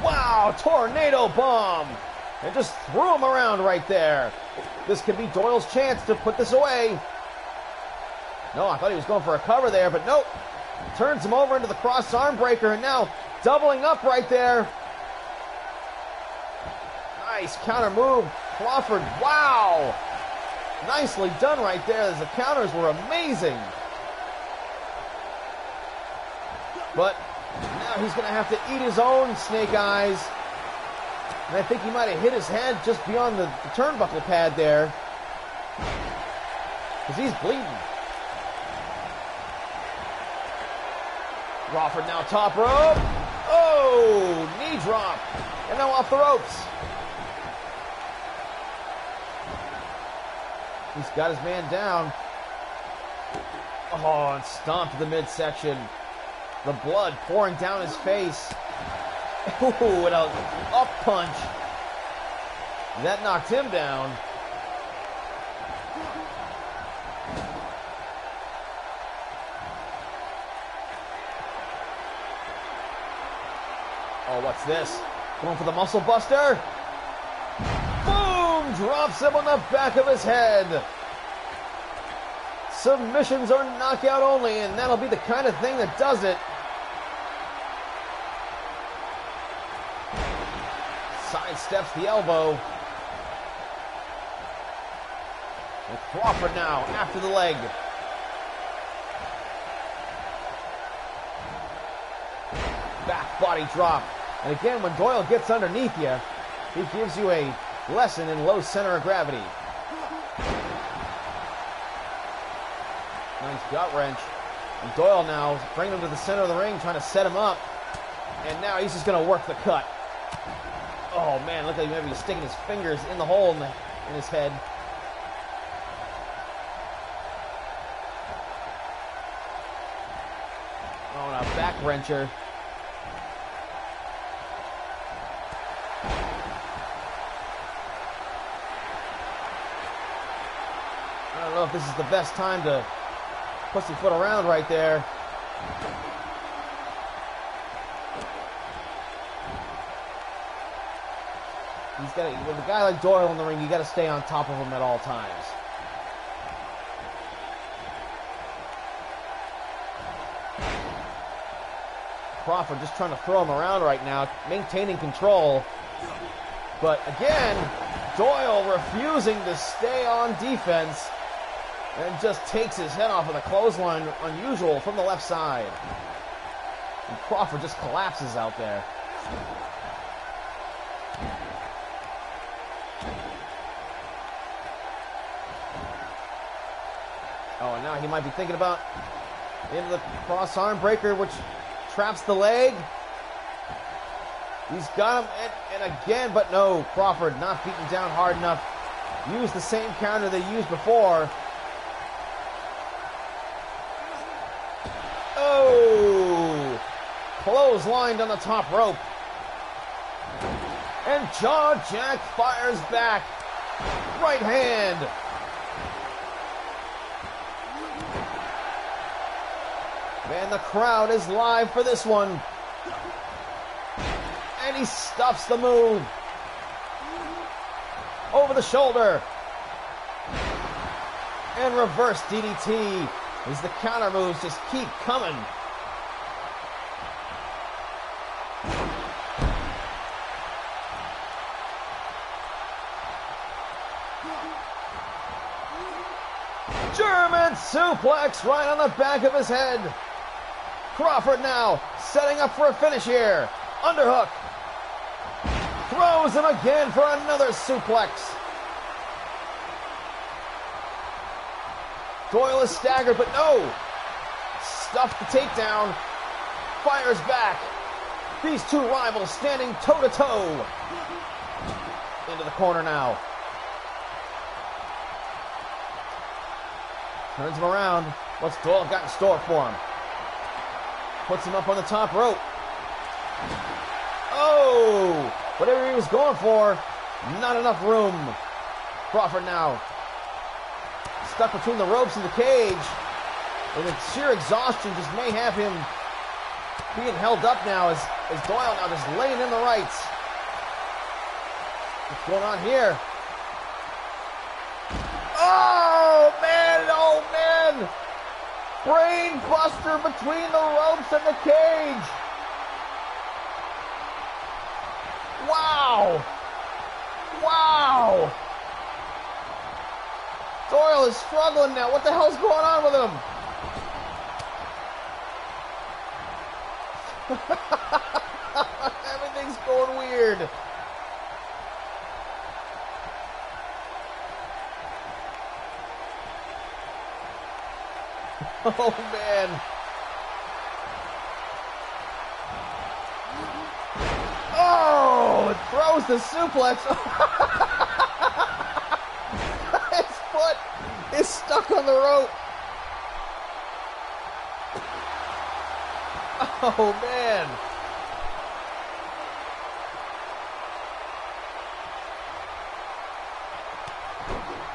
Wow, tornado bomb. And just threw him around right there. This could be Doyle's chance to put this away. No, I thought he was going for a cover there, but nope. Turns him over into the cross arm breaker, and now doubling up right there. Nice counter move. Crawford, wow. Nicely done right there, as the counters were amazing. But now he's going to have to eat his own snake eyes. And I think he might have hit his head just beyond the turnbuckle pad there. Because he's bleeding. Crawford now top rope. Oh, knee drop. And now off the ropes. He's got his man down. Oh, and stomped to the midsection. The blood pouring down his face. Ooh, and a up punch. That knocked him down. Oh, what's this? Going for the muscle buster. Boom! Drops him on the back of his head. Submissions are knockout only, and that'll be the kind of thing that does it. Sidesteps the elbow. And Crawford now after the leg. Back body drop. And again, when Doyle gets underneath you, he gives you a lesson in low center of gravity. Nice gut wrench. And Doyle now bringing him to the center of the ring, trying to set him up. And now he's just going to work the cut. Oh man, look like maybe he's sticking his fingers in the hole in his head. Oh, and a back wrencher. I don't know if this is the best time to pussyfoot around right there. With a guy like Doyle in the ring, you got to stay on top of him at all times. Crawford just trying to throw him around right now, maintaining control. But again, Doyle refusing to stay on defense and just takes his head off with a clothesline, unusual, from the left side. And Crawford just collapses out there. Oh, and now he might be thinking about into the cross arm breaker, which traps the leg. He's got him, and again, but no, Crawford not beaten down hard enough. Used the same counter they used before. Oh! Clotheslined on the top rope. And Jaw Jack fires back. Right hand. Man, the crowd is live for this one. And he stuffs the move. Over the shoulder. And reverse DDT as the counter moves just keep coming. German suplex right on the back of his head. Crawford now setting up for a finish here. Underhook. Throws him again for another suplex. Doyle is staggered, but no. Stuffed the takedown. Fires back. These two rivals standing toe-to-toe. into the corner now. Turns him around. What's Doyle got in store for him? Puts him up on the top rope. Oh! Whatever he was going for, not enough room. Crawford now stuck between the ropes and the cage. And the sheer exhaustion just may have him being held up now as Doyle now just laying in the rights. What's going on here? Oh, man! Oh, man! Brain buster between the ropes and the cage. Wow! Wow! Doyle is struggling now. What the hell's going on with him? Everything's going weird. Oh, man. Oh, it throws the suplex. His foot is stuck on the rope. Oh, man.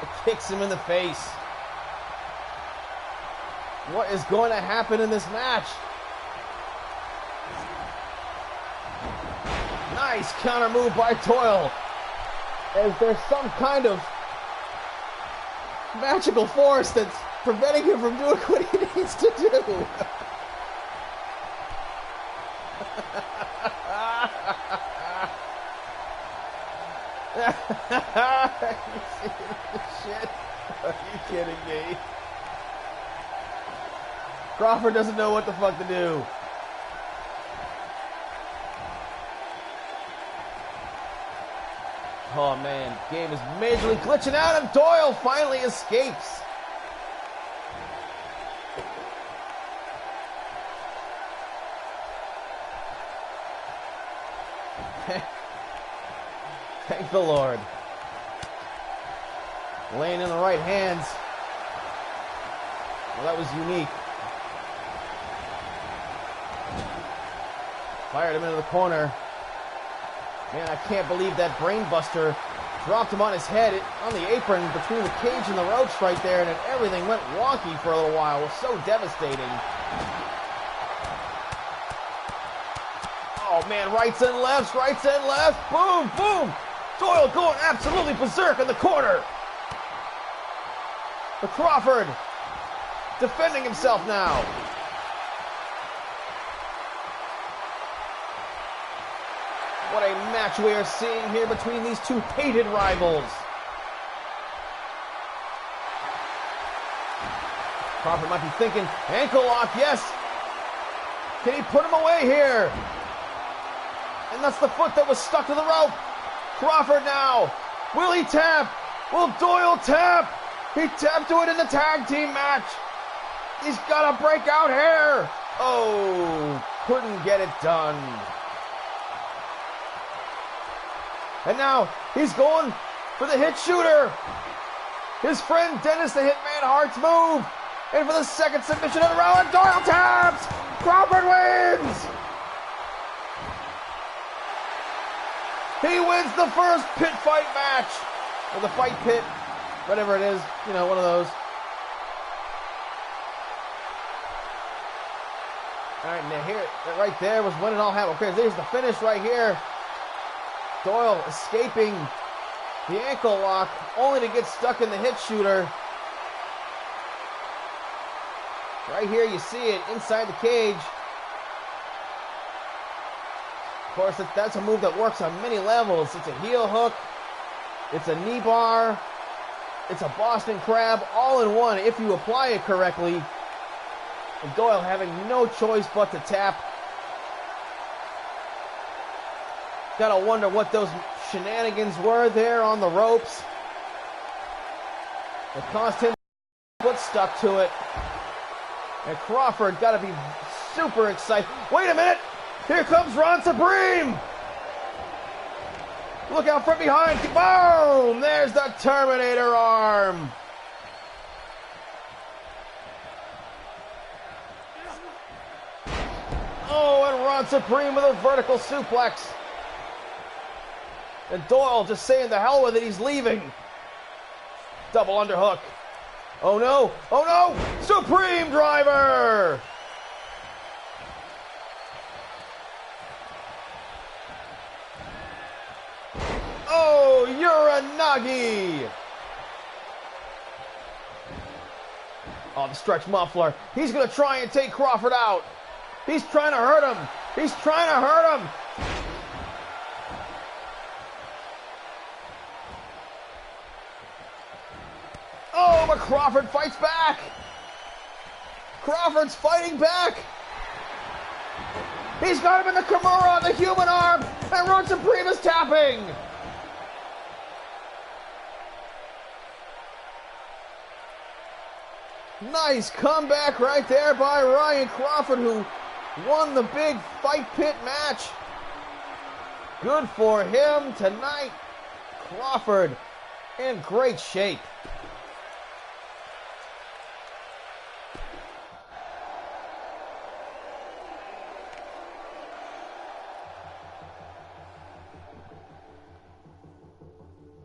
It kicks him in the face. What is going to happen in this match? Nice counter move by Doyle. As there's some kind of magical force that's preventing him from doing what he needs to do. Shit. Are you kidding me? Crawford doesn't know what the fuck to do. Oh man, game is majorly glitching out and Doyle finally escapes. Thank the Lord. Laying in the right hands. Well, that was unique. Fired him into the corner. Man, I can't believe that brainbuster dropped him on his head on the apron between the cage and the ropes right there, and then everything went wonky for a little while. It was so devastating. Oh man, rights and lefts, boom, boom. Doyle going absolutely berserk in the corner. But Crawford defending himself now. What a match we are seeing here between these two hated rivals. Crawford might be thinking, ankle lock, yes. Can he put him away here? And that's the foot that was stuck to the rope. Crawford now. Will he tap? Will Doyle tap? He tapped to it in the tag team match. He's got to break out here. Oh, couldn't get it done. And now he's going for the hit shooter. His friend Dennis the Hitman Hart's move. And for the second submission in a row, and Doyle taps. Crawford wins. He wins the first pit fight match. Or the fight pit, whatever it is. You know, one of those. All right, now here, right there was when it all happened. Okay, there's the finish right here. Doyle escaping the ankle lock, only to get stuck in the hit shooter. Right here, you see it inside the cage. Of course, that's a move that works on many levels. It's a heel hook, it's a knee bar, it's a Boston Crab, all in one if you apply it correctly. And Doyle having no choice but to tap. Gotta wonder what those shenanigans were there on the ropes. It cost him foot stuck to it. And Crawford gotta be super excited. Wait a minute! Here comes Ron Supreme! Look out from behind. Boom! There's the Terminator arm. Oh, and Ron Supreme with a vertical suplex. And Doyle just saying the hell with it. He's leaving. Double underhook. Oh no. Oh no. Supreme driver. Oh, Uranagi. Oh, the stretch muffler. He's going to try and take Crawford out. He's trying to hurt him. He's trying to hurt him. Oh, but Crawford fights back. Crawford's fighting back. He's got him in the Kimura on the human arm. And Ron Supreme is tapping. Nice comeback right there by Ryan Crawford, who won the big fight pit match. Good for him tonight. Crawford in great shape.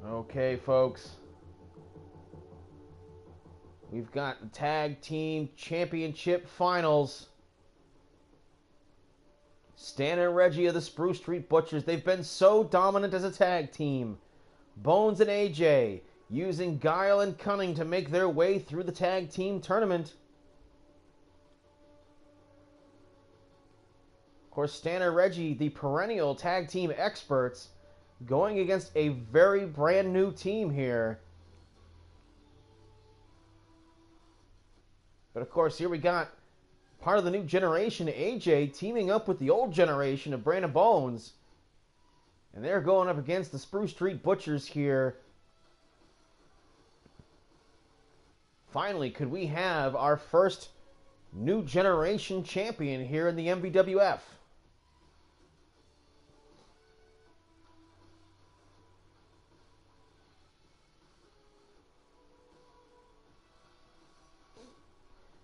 Okay, folks. We've got the Tag Team Championship Finals. Stan and Reggie of the Spruce Street Butchers. They've been so dominant as a tag team. Bones and AJ using guile and cunning to make their way through the tag team tournament. Of course, Stan and Reggie, the perennial tag team experts, going against a very brand new team here. But of course, here we got part of the new generation, AJ, teaming up with the old generation of Brandon Bones. And they're going up against the Spruce Street Butchers here. Finally, could we have our first new generation champion here in the MVWF?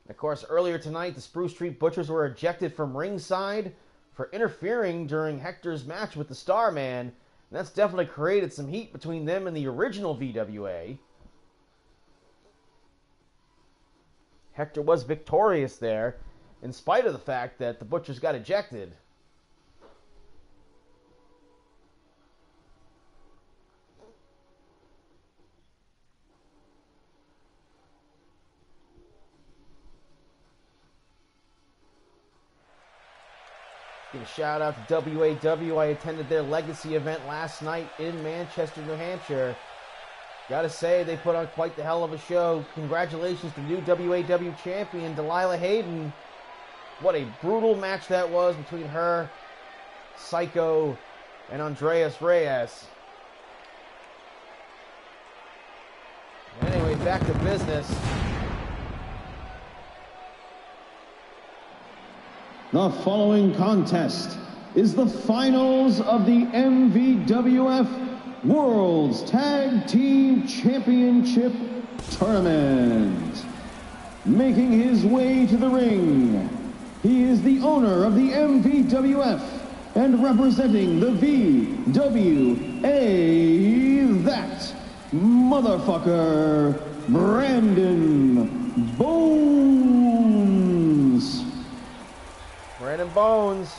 Of course, earlier tonight, the Spruce Street Butchers were ejected from ringside for interfering during Hector's match with the Starman. And that's definitely created some heat between them and the original VWA. Hector was victorious there, in spite of the fact that the Butchers got ejected. Give a shout out to WAW. I attended their legacy event last night in Manchester, New Hampshire. Gotta say, they put on quite the hell of a show. Congratulations to new WAW champion Delilah Hayden. What a brutal match that was between her, Psycho, and Andreas Reyes. Anyway, back to business. The following contest is the finals of the MVWF World's Tag Team Championship Tournament. Making his way to the ring, he is the owner of the MVWF and representing the VWA, that motherfucker, Brandon Bones. Brandon Bones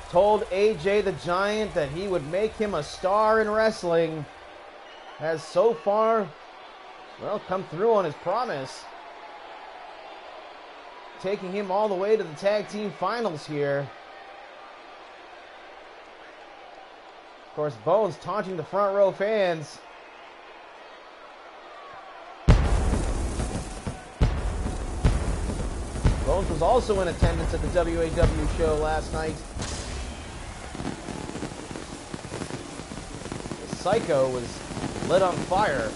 told AJ the Giant that he would make him a star in wrestling. Has so far, well, come through on his promise. Taking him all the way to the tag team finals here. Of course, Bones taunting the front row fans. Bones was also in attendance at the WAW show last night. The Psycho was lit on fire.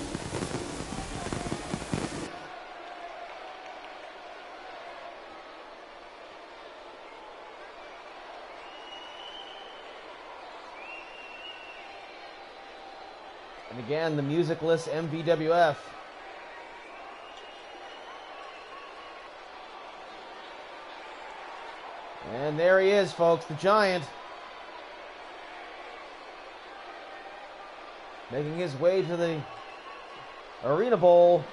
again, the musicless MVWF. And there he is, folks, the Giant. Making his way to the Arena Bowl.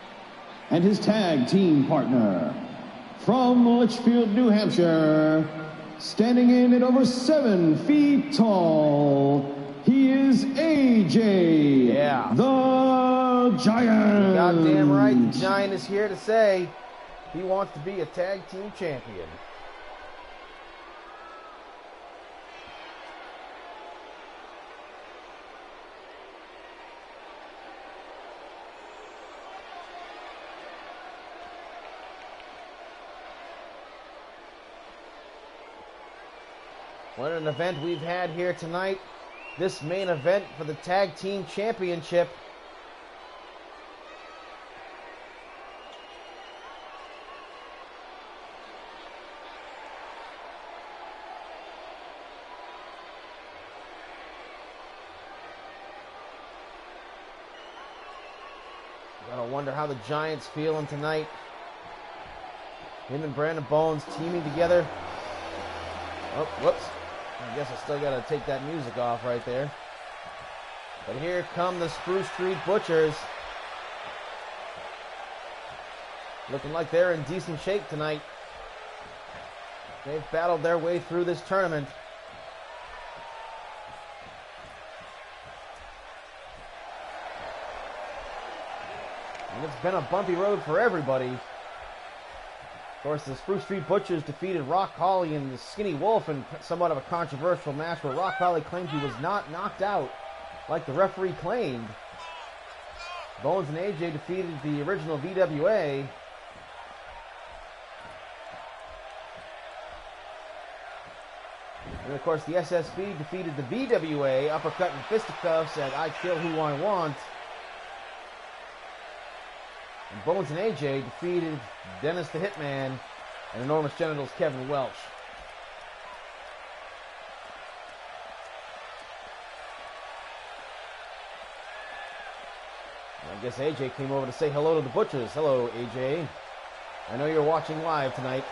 And his tag team partner, from Litchfield, New Hampshire, standing in at over 7 feet tall, he is AJ, the Giant. Goddamn right, the Giant is here to say he wants to be a tag team champion. What an event we've had here tonight. This main event for the Tag Team Championship. Gotta wonder how the Giant's feeling tonight. Him and Brandon Bones teaming together. Oh, whoops. I guess I still gotta take that music off right there. But here come the Spruce Street Butchers. Looking like they're in decent shape tonight. They've battled their way through this tournament. And it's been a bumpy road for everybody. Of course, the Spruce Street Butchers defeated Rock Holly and the Skinny Wolf in somewhat of a controversial match where Rock Holly claimed he was not knocked out like the referee claimed. Bones and AJ defeated the original VWA. And of course, the SSB defeated the VWA, uppercut and fisticuffs at I Kill Who I Want. And Bones and AJ defeated Dennis the Hitman and Enormous Genitals Kevin Welch. And I guess AJ came over to say hello to the Butchers. Hello, AJ. I know you're watching live tonight.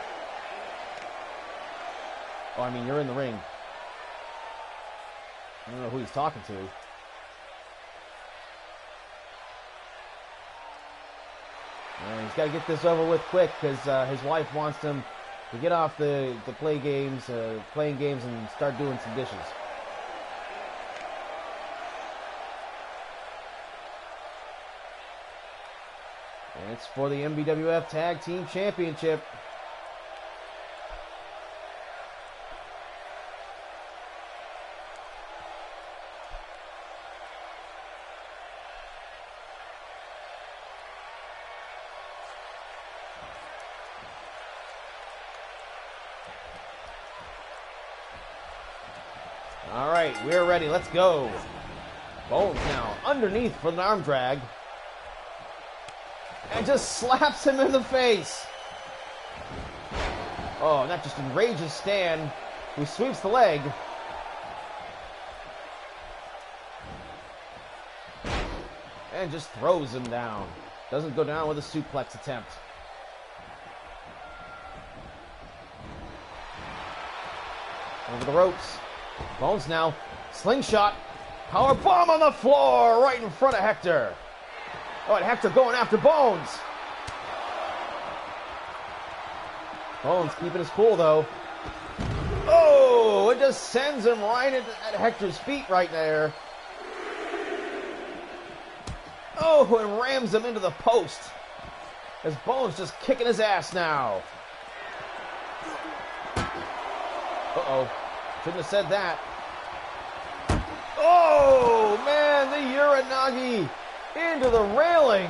Oh, I mean, you're in the ring. I don't know who he's talking to. He's got to get this over with quick because his wife wants him to get off the playing games and start doing some dishes. And it's for the MVWF Tag Team Championship. All right, we're ready. Let's go. Bones now underneath for an arm drag. And just slaps him in the face. Oh, and that just enrages Stan, who sweeps the leg. And just throws him down. Doesn't go down with a suplex attempt. Over the ropes. Bones now, slingshot, power bomb on the floor, right in front of Hector. Oh, and Hector going after Bones. Bones keeping his cool, though. Oh, it just sends him right at Hector's feet right there. Oh, and rams him into the post. As Bones just kicking his ass now. Uh-oh. Shouldn't have said that. Oh, man, the Uranagi into the railing.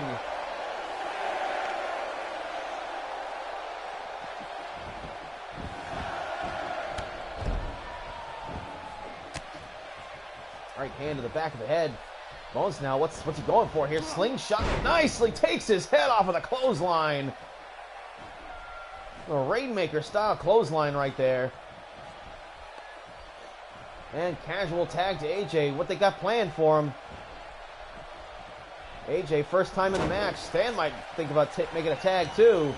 Right hand to the back of the head. Bones now, what's he going for here? Slingshot nicely takes his head off of the clothesline. A Rainmaker style clothesline right there. And casual tag to AJ. What they got planned for him. AJ, first time in the match. Stan might think about making a tag, too.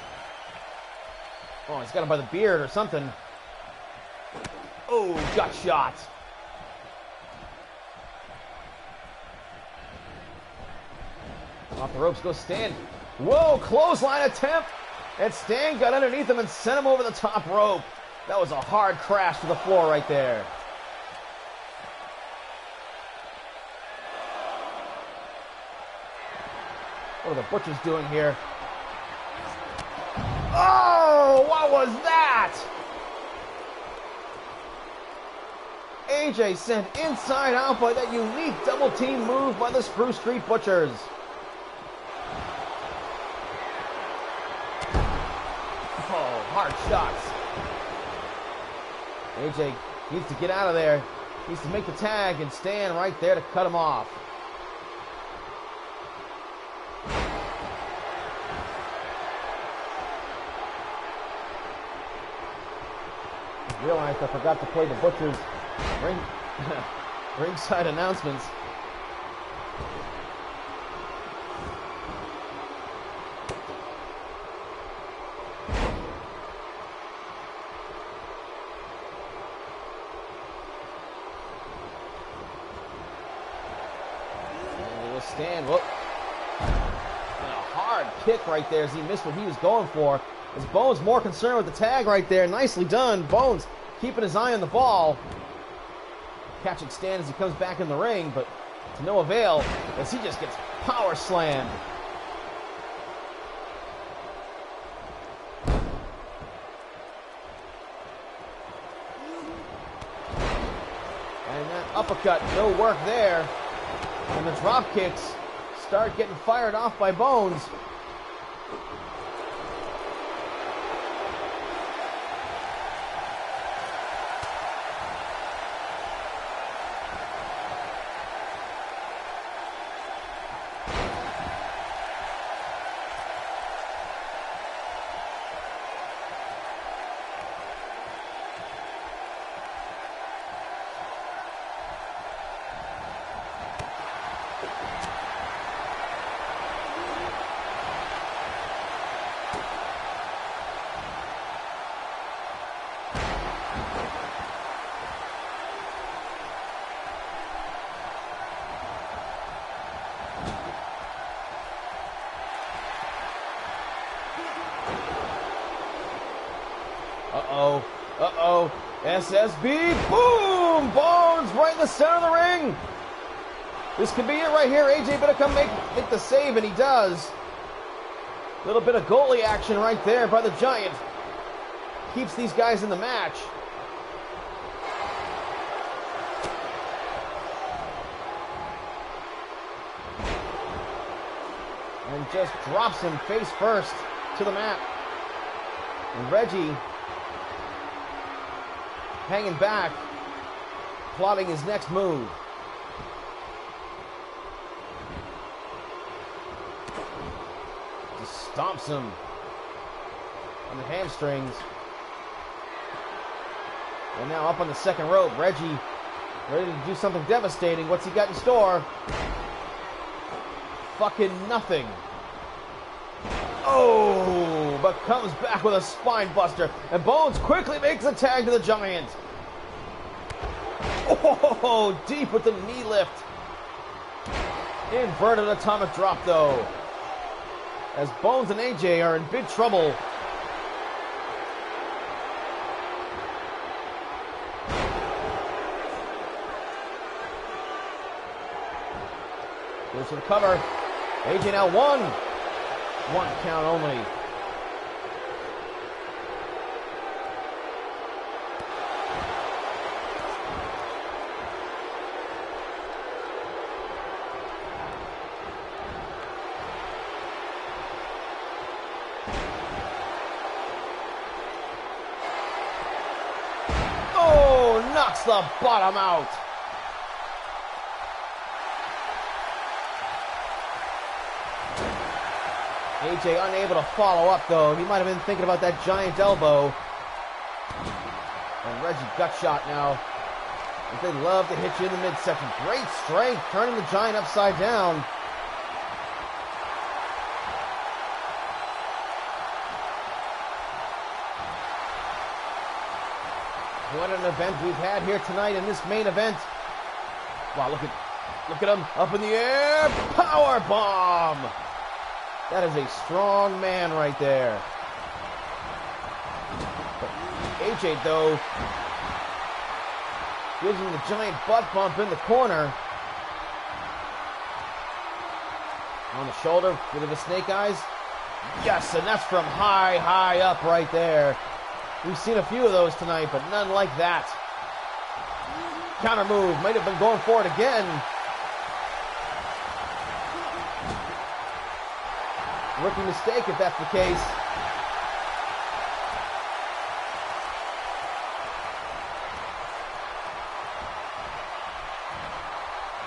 Oh, he's got him by the beard or something. Oh, gut shot. Off the ropes goes Stan. Whoa, clothesline attempt. And Stan got underneath him and sent him over the top rope. That was a hard crash to the floor right there. What are the Butchers doing here? Oh, what was that? AJ sent inside out by that unique double team move by the Spruce Street Butchers. Oh, hard shots. AJ needs to get out of there. Needs to make the tag and stand right there to cut him off. I realized I forgot to play the Butchers ringside announcements. Stand. Whoop. And a hard kick right there as he missed what he was going for. As Bones more concerned with the tag right there. Nicely done. Bones keeping his eye on the ball. Catching Stan as he comes back in the ring, but to no avail as he just gets power slammed. And that uppercut, no work there. And the drop kicks start getting fired off by Bones. Uh-oh. Uh-oh. SSB. Boom! Bones right in the center of the ring. This could be it right here. AJ better come make the save, and he does. A little bit of goalie action right there by the Giant. Keeps these guys in the match. And just drops him face first to the mat. And Reggie hanging back, plotting his next move. Just stomps him on the hamstrings. And now up on the second rope, Reggie ready to do something devastating. What's he got in store? Fucking nothing. Oh, but comes back with a spine buster. And Bones quickly makes a tag to the Giant. Oh, deep with the knee lift. Inverted atomic drop, though. As Bones and AJ are in big trouble. Goes for the cover. AJ now one. One count only. Oh, knocks the bottom out. AJ unable to follow up, though. He might have been thinking about that giant elbow. And Reggie gut shot now. They love to hit you in the midsection. Great strength, turning the Giant upside down. What an event we've had here tonight in this main event. Wow, look at him up in the air. Power bomb. That is a strong man right there. But AJ, though, gives him the giant butt bump in the corner. On the shoulder, bit of a snake eyes. Yes, and that's from high up right there. We've seen a few of those tonight, but none like that. Counter move, might have been going for it again. Rookie mistake if that's the case.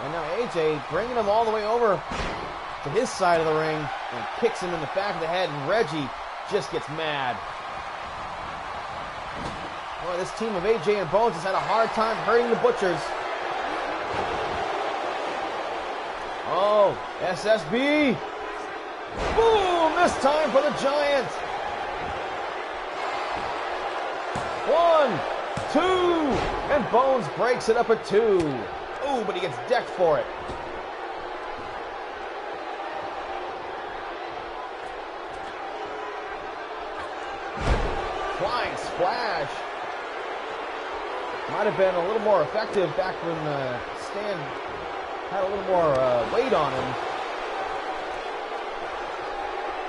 And now AJ bringing him all the way over to his side of the ring and kicks him in the back of the head, and Reggie just gets mad. Boy, this team of AJ and Bones has had a hard time hurting the Butchers. Oh, SSB. Boom! This time for the Giant. 1, 2, and Bones breaks it up at 2. Ooh, but he gets decked for it. Flying splash. Might have been a little more effective back when Stan had a little more weight on him.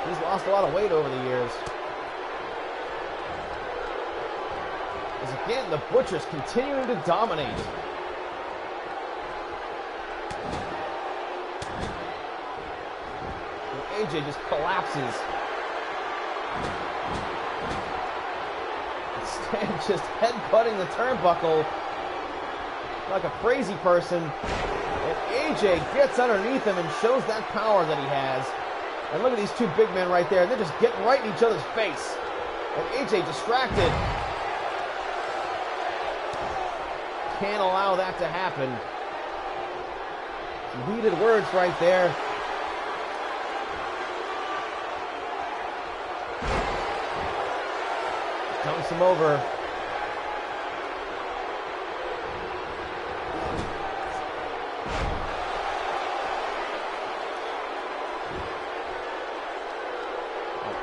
He's lost a lot of weight over the years. As again, the Butchers continuing to dominate. And AJ just collapses. Stan just headbutting the turnbuckle like a crazy person. And AJ gets underneath him and shows that power that he has. And look at these two big men right there. They're just getting right in each other's face. And AJ distracted. Can't allow that to happen. Some heated words right there. Dumps him over.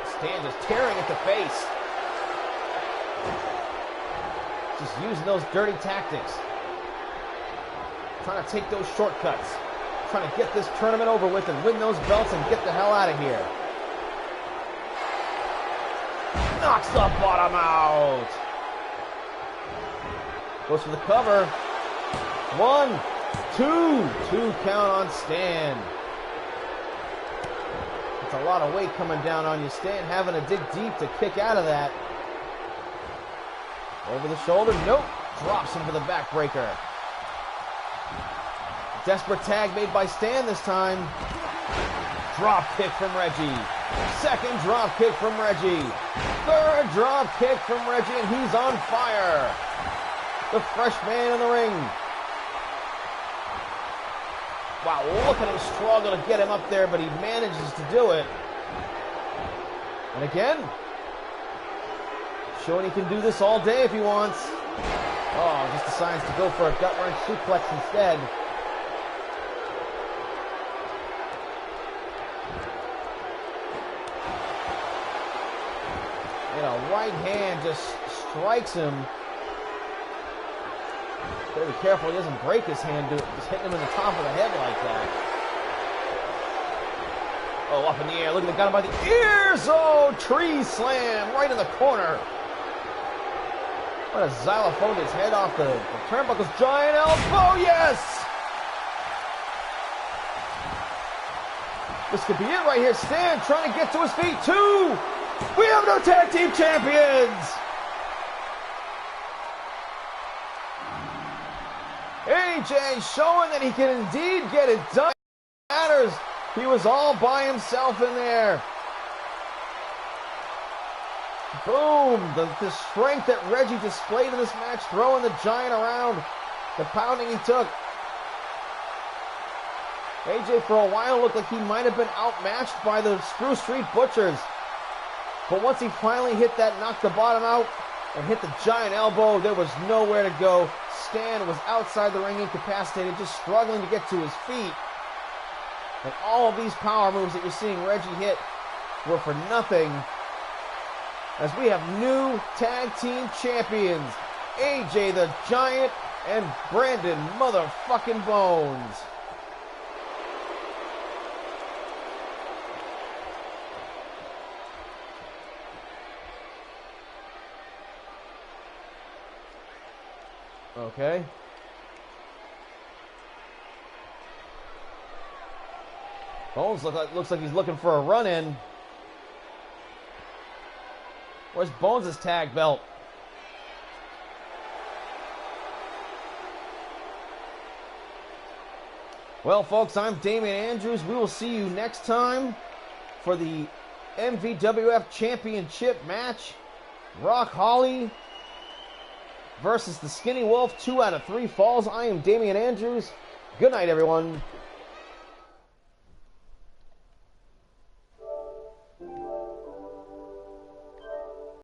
Stan just tearing at the face. Just using those dirty tactics. Trying to take those shortcuts. Trying to get this tournament over with and win those belts and get the hell out of here. Knocks the bottom out. Goes for the cover. 1, 2. 2 count on Stan. It's a lot of weight coming down on you. Stan having to dig deep to kick out of that. Over the shoulder. Nope. Drops him for the backbreaker. Desperate tag made by Stan this time. Drop kick from Reggie. Second drop kick from Reggie. Third drop kick from Reggie, and he's on fire. The fresh man in the ring. Wow, look at him struggle to get him up there, but he manages to do it. And again, showing he can do this all day if he wants. Oh, just decides to go for a gut-wrench suplex instead. And a right hand just strikes him. Better be careful he doesn't break his hand, just hitting him in the top of the head like that. Oh, up in the air. Look at the guy by the ears. Oh, tree slam right in the corner. What a xylophone his head off the turnbuckle's giant elbow. Yes! This could be it right here. Stan trying to get to his feet. 2. We have no tag team champions. AJ showing that he can indeed get it done. It matters. He was all by himself in there. Boom. The strength that Reggie displayed in this match, throwing the Giant around, the pounding he took. AJ for a while looked like he might have been outmatched by the Spruce Street Butchers. But once he finally hit that knock the bottom out, and hit the giant elbow. There was nowhere to go. Stan was outside the ring, incapacitated, just struggling to get to his feet. And all of these power moves that you're seeing Reggie hit were for nothing, as we have new tag team champions, AJ the Giant and Brandon motherfucking Bones. Okay. Bones looks like he's looking for a run-in. Where's Bones' tag belt? Well, folks, I'm Damian Andrews. We will see you next time for the MVWF Championship match. Rock Holly versus the Skinny Wolf. 2 out of 3 falls. I am Damian Andrews. Good night, everyone.